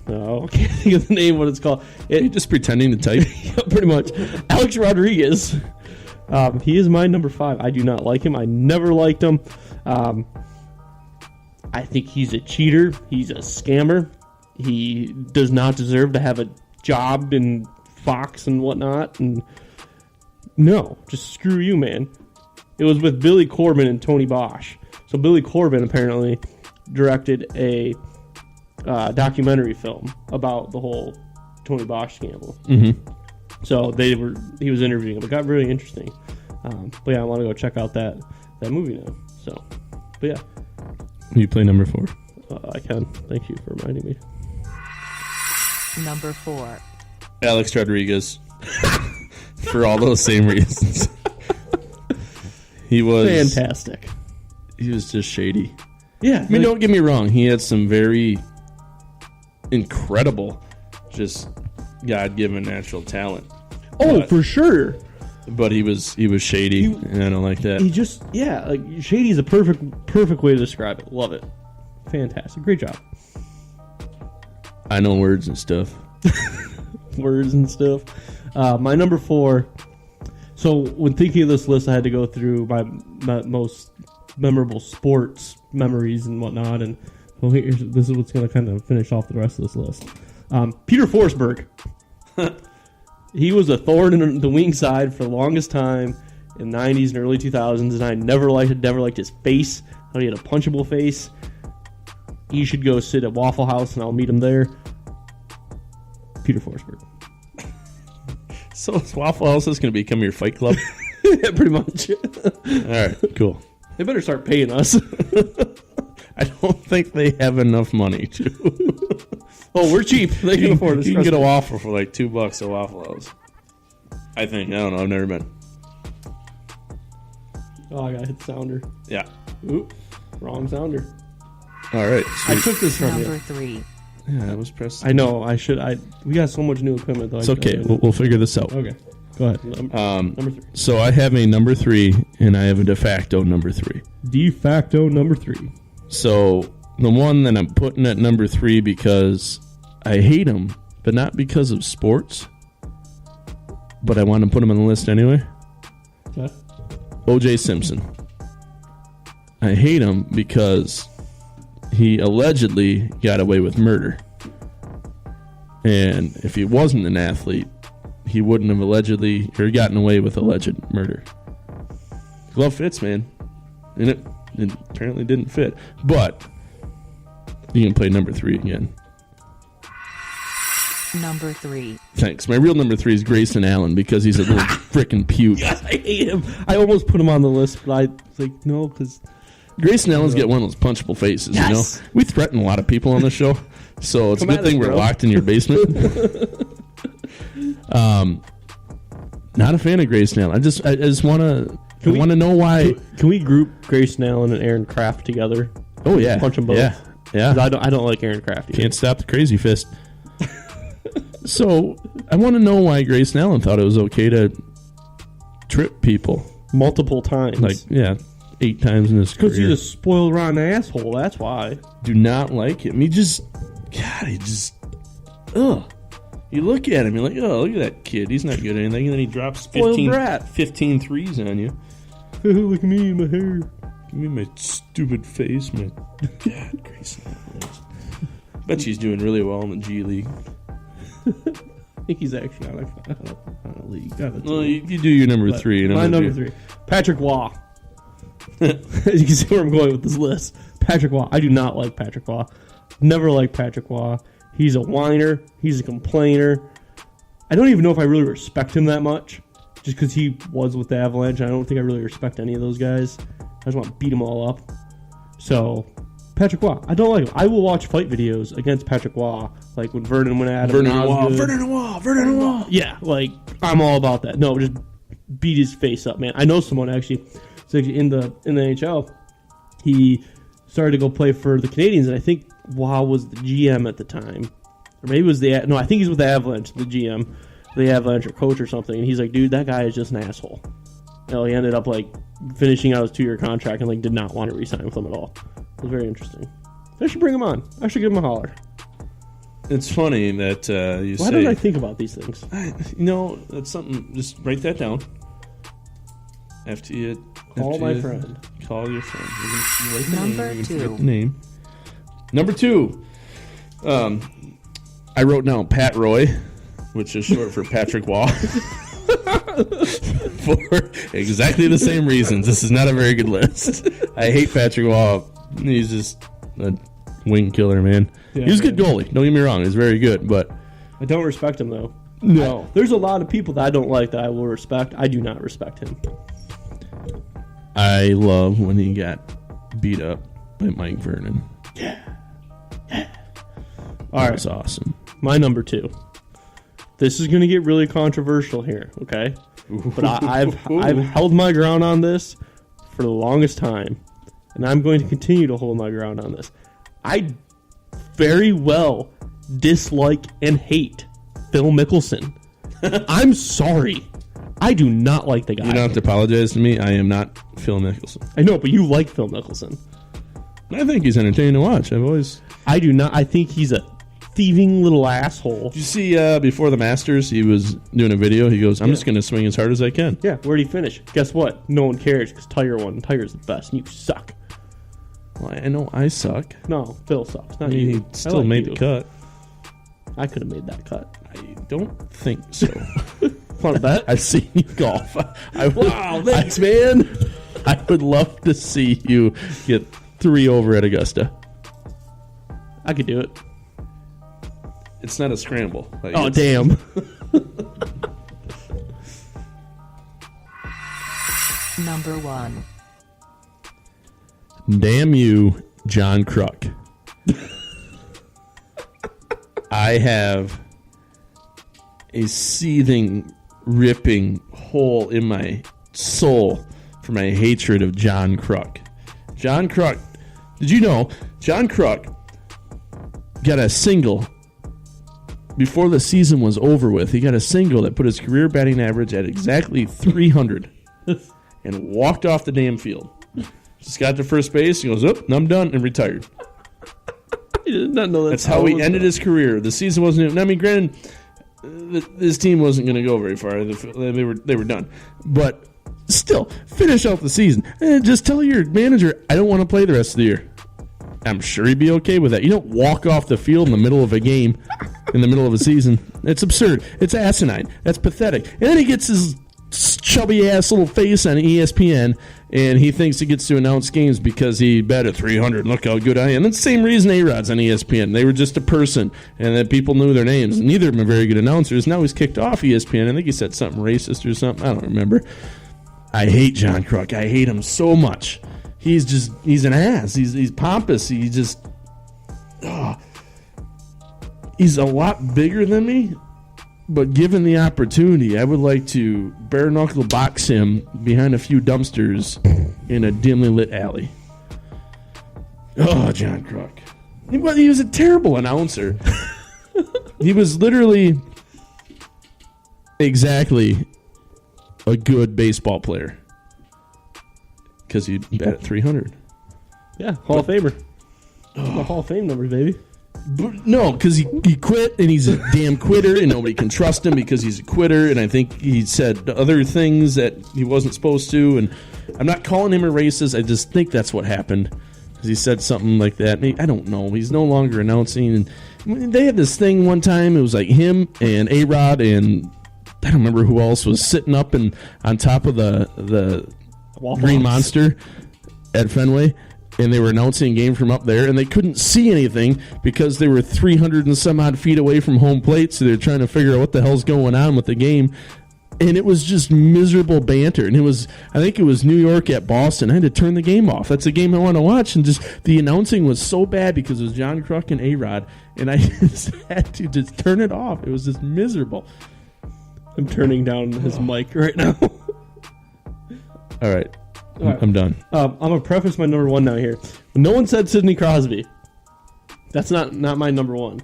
Speaker 1: No, I can't think of the name, what it's called.
Speaker 2: Are you just pretending to type?
Speaker 1: Yeah, pretty much. Alex Rodriguez He is my number 5. I do not like him. I never liked him. I think he's a cheater. He's a scammer. He does not deserve to have a job in Fox and whatnot. And no, just screw you, man. It was with Billy Corben and Tony Bosch. So Billy Corben apparently directed a documentary film about the whole Tony Bosch scandal.
Speaker 2: Mm-hmm.
Speaker 1: So he was interviewing him. It got really interesting. But yeah, I want to go check out that movie now. So, but yeah.
Speaker 2: You play number 4.
Speaker 1: I can. Thank you for reminding me.
Speaker 4: Number 4.
Speaker 2: Alex Rodriguez. For all those same reasons. He was
Speaker 1: Fantastic.
Speaker 2: He was just shady.
Speaker 1: Yeah.
Speaker 2: I mean, don't get me wrong. He had some very incredible, just God-given natural talent.
Speaker 1: Oh, for sure.
Speaker 2: But he was shady, and I don't like that.
Speaker 1: He just, like shady is a perfect way to describe it. Love it. Fantastic. Great job.
Speaker 2: I know words and stuff.
Speaker 1: Words and stuff. My number 4. So when thinking of this list, I had to go through my most memorable sports memories and whatnot. And well, this is what's going to kind of finish off the rest of this list. Peter Forsberg. He was a thorn in the wing side for the longest time in the 90s and early 2000s, and I never liked his face. How he had a punchable face. He should go sit at Waffle House, and I'll meet him there. Peter Forsberg.
Speaker 2: So Waffle House is going to become your fight club?
Speaker 1: Yeah, pretty much.
Speaker 2: All right, cool.
Speaker 1: They better start paying us.
Speaker 2: I don't think they have enough money to.
Speaker 1: Oh, we're cheap. They can afford us.
Speaker 2: You can get a waffle for like $2 at Waffle House. I think. I don't know. I've never been.
Speaker 1: Oh, I got to hit the sounder.
Speaker 2: Yeah.
Speaker 1: Oop. Wrong sounder.
Speaker 2: All right.
Speaker 1: I took this from
Speaker 4: Number
Speaker 1: you.
Speaker 4: 3.
Speaker 2: Yeah, I was pressed.
Speaker 1: I know. I should. We got so much new equipment, though.
Speaker 2: It's okay. We'll figure this out.
Speaker 1: Okay. Go ahead. Number 3.
Speaker 2: So I have a number 3, and I have a de facto number 3.
Speaker 1: De facto number 3.
Speaker 2: So the one that I'm putting at number 3 because I hate him, but not because of sports. But I want to put him on the list anyway.
Speaker 1: Okay.
Speaker 2: O.J. Simpson. I hate him because he allegedly got away with murder. And if he wasn't an athlete, he wouldn't have allegedly or gotten away with alleged murder. Glove fits, man. And it apparently didn't fit. But you can play number 3 again.
Speaker 4: Number 3.
Speaker 2: Thanks. My real number 3 is Grayson Allen because he's a little frickin' puke.
Speaker 1: God, I hate him. I almost put him on the list, but I was like, no, because
Speaker 2: Grayson Allen's got one of those punchable faces,
Speaker 1: Yes.
Speaker 2: you know? We threaten a lot of people on the show, so it's
Speaker 1: Come
Speaker 2: a good
Speaker 1: at us,
Speaker 2: thing we're
Speaker 1: bro.
Speaker 2: locked in your basement. Not a fan of Grayson Allen. I just want to know why.
Speaker 1: Can we group Grayson Allen and Aaron Kraft together?
Speaker 2: Oh yeah,
Speaker 1: Punch them both.
Speaker 2: Yeah,
Speaker 1: 'Cause I don't like Aaron Kraft either.
Speaker 2: Can't stop the crazy fist. So I want to know why Grayson Allen thought it was okay to trip people
Speaker 1: Multiple times.
Speaker 2: like 8 times in his
Speaker 1: because
Speaker 2: career.
Speaker 1: he's a spoiled rotten asshole. That's why.
Speaker 2: Do not like him. He just, ugh. You look at him, you're like, oh, look at that kid. He's not good at anything. And then he drops
Speaker 1: Spoiled brat.
Speaker 2: 15 threes on you.
Speaker 1: Look at me, my hair.
Speaker 2: Give me my stupid face, man. God, Grayson. Bet she's doing really well in the G League.
Speaker 1: I think he's actually on a league.
Speaker 2: Well, you do your number 3. And
Speaker 1: My number 3. Patrick Waugh. As you can see where I'm going with this list. Patrick Waugh. I do not like Patrick Waugh. Never liked Patrick Waugh. He's a whiner. He's a complainer. I don't even know if I really respect him that much. Just because he was with the Avalanche. I don't think I really respect any of those guys. I just want to beat them all up. So, Patrick Waugh. I don't like him. I will watch fight videos against Patrick Waugh. Like when Vernon went at him.
Speaker 2: Vernon Waugh.
Speaker 1: Yeah, like, I'm all about that. No, just beat his face up, man. I know someone actually, it's actually in the NHL. He started to go play for the Canadians, and I think Waugh was the GM at the time. Or maybe it was I think he's with the Avalanche, the GM. The Avalanche or coach or something. And he's like, dude, that guy is just an asshole. You know, he ended up, like, finishing out his 2-year contract and, like, did not want to re-sign with them at all. It was very interesting. I should bring him on. I should give him a holler.
Speaker 2: It's funny that you say...
Speaker 1: Why don't I think about these things?
Speaker 2: That's something... Just write that down. FT it.
Speaker 1: Call
Speaker 2: FT
Speaker 1: my
Speaker 2: it.
Speaker 1: friend.
Speaker 2: Call your friend. You're gonna write the
Speaker 4: Number
Speaker 2: name, you're gonna
Speaker 4: 2.
Speaker 2: forget the name. Number 2. I wrote down Pat Roy, which is short for Patrick Waugh. For exactly the same reasons. This is not a very good list. I hate Patrick Waugh. He's just a wing killer, man.
Speaker 1: Yeah,
Speaker 2: He was a good goalie. Don't get me wrong. He's very good, but
Speaker 1: I don't respect him, though.
Speaker 2: no.
Speaker 1: There's a lot of people that I don't like that I will respect. I do not respect him.
Speaker 2: I love when he got beat up by Mike Vernon.
Speaker 1: All
Speaker 2: That
Speaker 1: right,
Speaker 2: was awesome.
Speaker 1: my number 2. This is going to get really controversial here, okay? But I've held my ground on this for the longest time, and I'm going to continue to hold my ground on this. I very well dislike and hate Phil Mickelson. I'm sorry. I do not like the guy.
Speaker 2: You don't have to apologize to me. I am not Phil Mickelson.
Speaker 1: I know, but you like Phil Mickelson.
Speaker 2: I think he's entertaining to watch.
Speaker 1: I do not. I think he's a thieving little asshole.
Speaker 2: Did you see before the Masters, he was doing a video. He goes, I'm just going to swing as hard as I can.
Speaker 1: Yeah, where'd he finish? Guess what? No one cares because Tiger won. Tiger's the best, and you suck.
Speaker 2: Well, I know I suck.
Speaker 1: No, Phil sucks. Not
Speaker 2: I mean,
Speaker 1: you.
Speaker 2: he
Speaker 1: I
Speaker 2: still
Speaker 1: like
Speaker 2: made
Speaker 1: you.
Speaker 2: the cut.
Speaker 1: I could have made that cut.
Speaker 2: I don't think so.
Speaker 1: Want to bet?
Speaker 2: I've seen you golf.
Speaker 1: Wow, thanks, man.
Speaker 2: I would love to see you get 3 over at Augusta.
Speaker 1: I could do it.
Speaker 2: It's not a scramble. Like,
Speaker 1: Oh,
Speaker 2: it's-
Speaker 1: damn.
Speaker 4: Number 1.
Speaker 2: Damn you, John Kruk. I have a seething, ripping hole in my soul for my hatred of John Kruk. John Kruk, did you know John Kruk got a single before the season was over with? He got a single that put his career batting average at exactly 300 and walked off the damn field. Just got to first base. He goes, oh, I'm done, and retired.
Speaker 1: I did not know
Speaker 2: That's how he ended his career. The season wasn't. I mean, granted, his team wasn't going to go very far. They were done. But still, finish out the season. And just tell your manager, I don't want to play the rest of the year. I'm sure he'd be okay with that. You don't walk off the field in the middle of a game, in the middle of a season. It's absurd. It's asinine. That's pathetic. And then he gets his chubby ass little face on ESPN, and he thinks he gets to announce games because he bet at 300. Look how good I am. That's the same reason A-Rod's on ESPN. They were just a person, and that people knew their names. Neither of them are very good announcers. Now he's kicked off ESPN. I think he said something racist or something. I don't remember. I hate John Kruk. I hate him so much. He's an ass. He's pompous. He's a lot bigger than me. But given the opportunity, I would like to bare-knuckle box him behind a few dumpsters in a dimly lit alley. Oh, John Kruk. He was a terrible announcer. He was literally exactly a good baseball player. Because he bet at 300.
Speaker 1: Yeah, Hall of Famer. The Hall of Fame numbers, baby.
Speaker 2: But no, because he quit, and he's a damn quitter, and nobody can trust him because he's a quitter, and I think he said other things that he wasn't supposed to, and I'm not calling him a racist, I just think that's what happened, because he said something like that. I don't know, he's no longer announcing, and they had this thing one time, it was like him and A-Rod, and I don't remember who else was sitting up and on top of the Green Monster at Fenway, and they were announcing a game from up there, and they couldn't see anything because they were 300 and some odd feet away from home plate, so they're trying to figure out what the hell's going on with the game. And it was just miserable banter. And I think it was New York at Boston. I had to turn the game off. That's a game I want to watch. And just the announcing was so bad because it was John Kruk and A-Rod, and I just had to just turn it off. It was just miserable.
Speaker 1: I'm turning down his mic right now.
Speaker 2: All right.
Speaker 1: All right.
Speaker 2: I'm done.
Speaker 1: I'm going to preface my number 1 now here. No one said Sidney Crosby. That's not my number 1.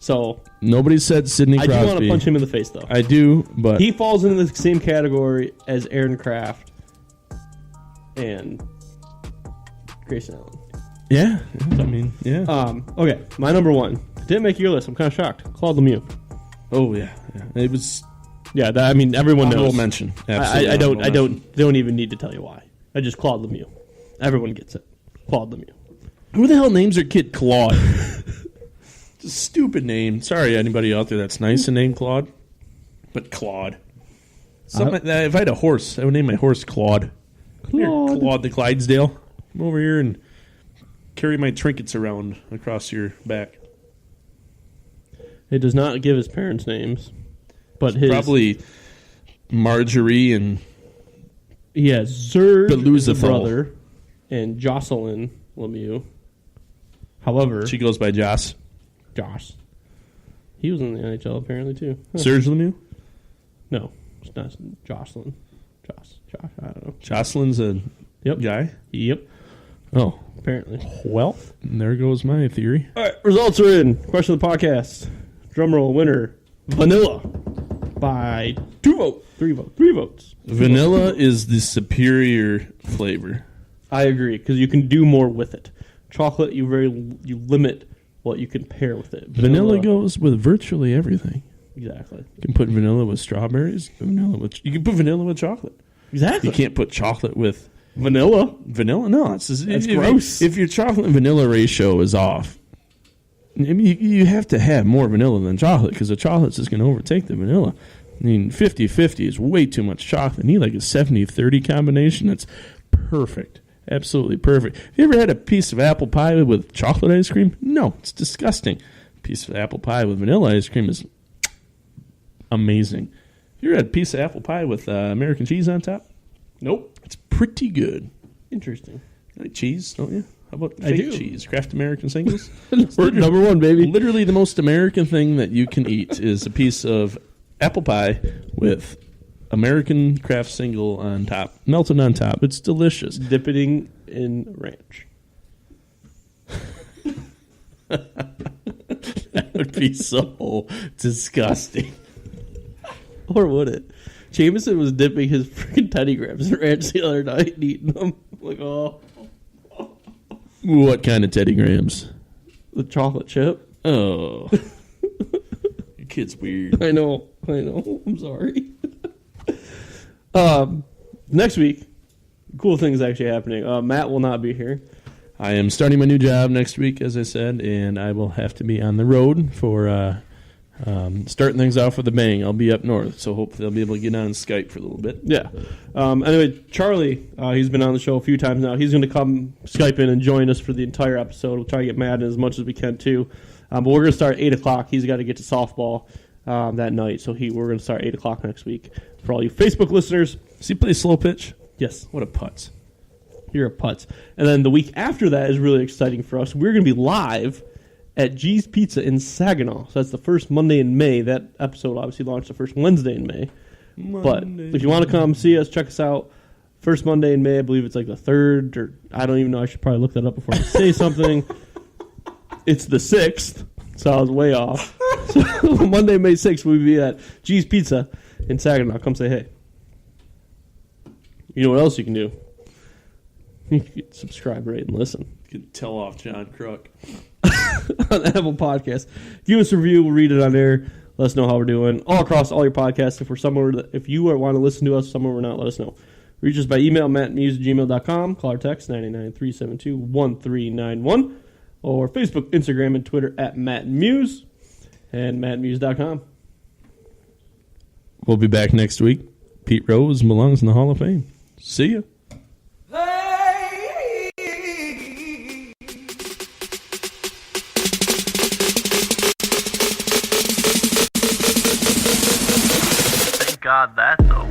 Speaker 1: So
Speaker 2: Nobody said Sidney Crosby.
Speaker 1: I do want to punch him in the face, though.
Speaker 2: I do, but
Speaker 1: He falls into the same category as Aaron Kraft and Grayson Allen.
Speaker 2: yeah. I mean, yeah.
Speaker 1: Okay, my number 1. Didn't make your list. I'm kind of shocked. Claude Lemieux.
Speaker 2: Oh, yeah. It was
Speaker 1: Yeah, that, I mean, everyone knows.
Speaker 2: Honorable mention. Absolutely.
Speaker 1: I
Speaker 2: honorable mention.
Speaker 1: don't even need to tell you why. I just Claude Lemieux. Everyone gets it. Claude Lemieux.
Speaker 2: Who the hell names their kid Claude? It's a stupid name. Sorry, anybody out there that's nice and named Claude. But Claude. Something like that. If I had a horse, I would name my horse Claude. Here, Claude the Clydesdale. Come over here and carry my trinkets around across your back.
Speaker 1: It does not give his parents' names, but his
Speaker 2: Probably Marjorie and
Speaker 1: he has Serge, his
Speaker 2: Beluzathol.
Speaker 1: brother, and Jocelyn Lemieux. However,
Speaker 2: she goes by Joss.
Speaker 1: Josh, he was in the NHL apparently too. Huh.
Speaker 2: Serge Lemieux?
Speaker 1: No, it's not Jocelyn. Josh, I don't know.
Speaker 2: Jocelyn's a guy?
Speaker 1: Yep.
Speaker 2: Oh.
Speaker 1: Apparently.
Speaker 2: Well, there goes my theory.
Speaker 1: All right, results are in. Question of the podcast. Drumroll winner, Vanilla, by 2 votes. 3 votes. 3 votes.
Speaker 2: Vanilla is the superior flavor.
Speaker 1: I agree, because you can do more with it. Chocolate, you limit what you can pair with it.
Speaker 2: Vanilla goes with virtually everything.
Speaker 1: Exactly.
Speaker 2: You can put vanilla with strawberries. You can put vanilla with chocolate.
Speaker 1: Exactly.
Speaker 2: You can't put chocolate with
Speaker 1: vanilla.
Speaker 2: Vanilla? No, it's
Speaker 1: gross.
Speaker 2: If your chocolate and vanilla ratio is off, I mean, you have to have more vanilla than chocolate because the chocolate's just going to overtake the vanilla. I mean, 50-50 is way too much chocolate. You need like a 70-30 combination. That's perfect. Absolutely perfect. Have you ever had a piece of apple pie with chocolate ice cream? No, it's disgusting. A piece of apple pie with vanilla ice cream is amazing. Have you ever had a piece of apple pie with American cheese on top?
Speaker 1: Nope.
Speaker 2: It's pretty good.
Speaker 1: Interesting.
Speaker 2: You like cheese, don't you? How about
Speaker 1: I
Speaker 2: fake
Speaker 1: do.
Speaker 2: cheese? Kraft American singles?
Speaker 1: Number one, baby.
Speaker 2: Literally the most American thing that you can eat is a piece of apple pie with American Kraft single on top, melted on top. It's delicious.
Speaker 1: Dipping in ranch.
Speaker 2: That would be so disgusting.
Speaker 1: Or would it? Jameson was dipping his freaking Teddy Grahams in ranch the other night and eating them. Like, oh.
Speaker 2: What kind of Teddy Grahams?
Speaker 1: The chocolate chip.
Speaker 2: Oh. Your kid's weird.
Speaker 1: I know. I'm sorry. Next week, cool things actually happening. Matt will not be here.
Speaker 2: I am starting my new job next week, as I said, and I will have to be on the road for starting things off with a bang. I'll be up north, so hopefully I'll be able to get on Skype for a little bit.
Speaker 1: Yeah. Anyway, Charlie, he's been on the show a few times now. He's going to come Skype in and join us for the entire episode. We'll try to get Matt in as much as we can, too. But we're going to start at 8 o'clock. He's got to get to softball that night, so we're going to start at 8 o'clock next week. For all you Facebook listeners.
Speaker 2: Does he play slow pitch?
Speaker 1: Yes.
Speaker 2: What a putz.
Speaker 1: You're a putz. And then the week after that is really exciting for us. We're going to be live at G's Pizza in Saginaw. So that's the first Monday in May. That episode obviously launched the first Wednesday in May. But if you want to come see us, check us out. First Monday in May, I believe it's like the 3rd, or I don't even know. I should probably look that up before I say something. It's the 6th, so I was way off. So Monday, May 6th, we'll be at G's Pizza in Saginaw. Come say hey. You know what else you can do? You can subscribe, rate, and listen.
Speaker 2: You can tell off John Crook.
Speaker 1: On Apple Podcasts. Give us a review. We'll read it on air. Let us know how we're doing. All across all your podcasts. If you want to listen to us somewhere we're not, let us know. Reach us by email, mattmusz@gmail.com. Call or text 99372-1391. Or Facebook, Instagram, and Twitter at Matt Musz and mattmusz.com.
Speaker 2: We'll be back next week. Pete Rose belongs in the Hall of Fame. See ya.
Speaker 5: Thank God that's over.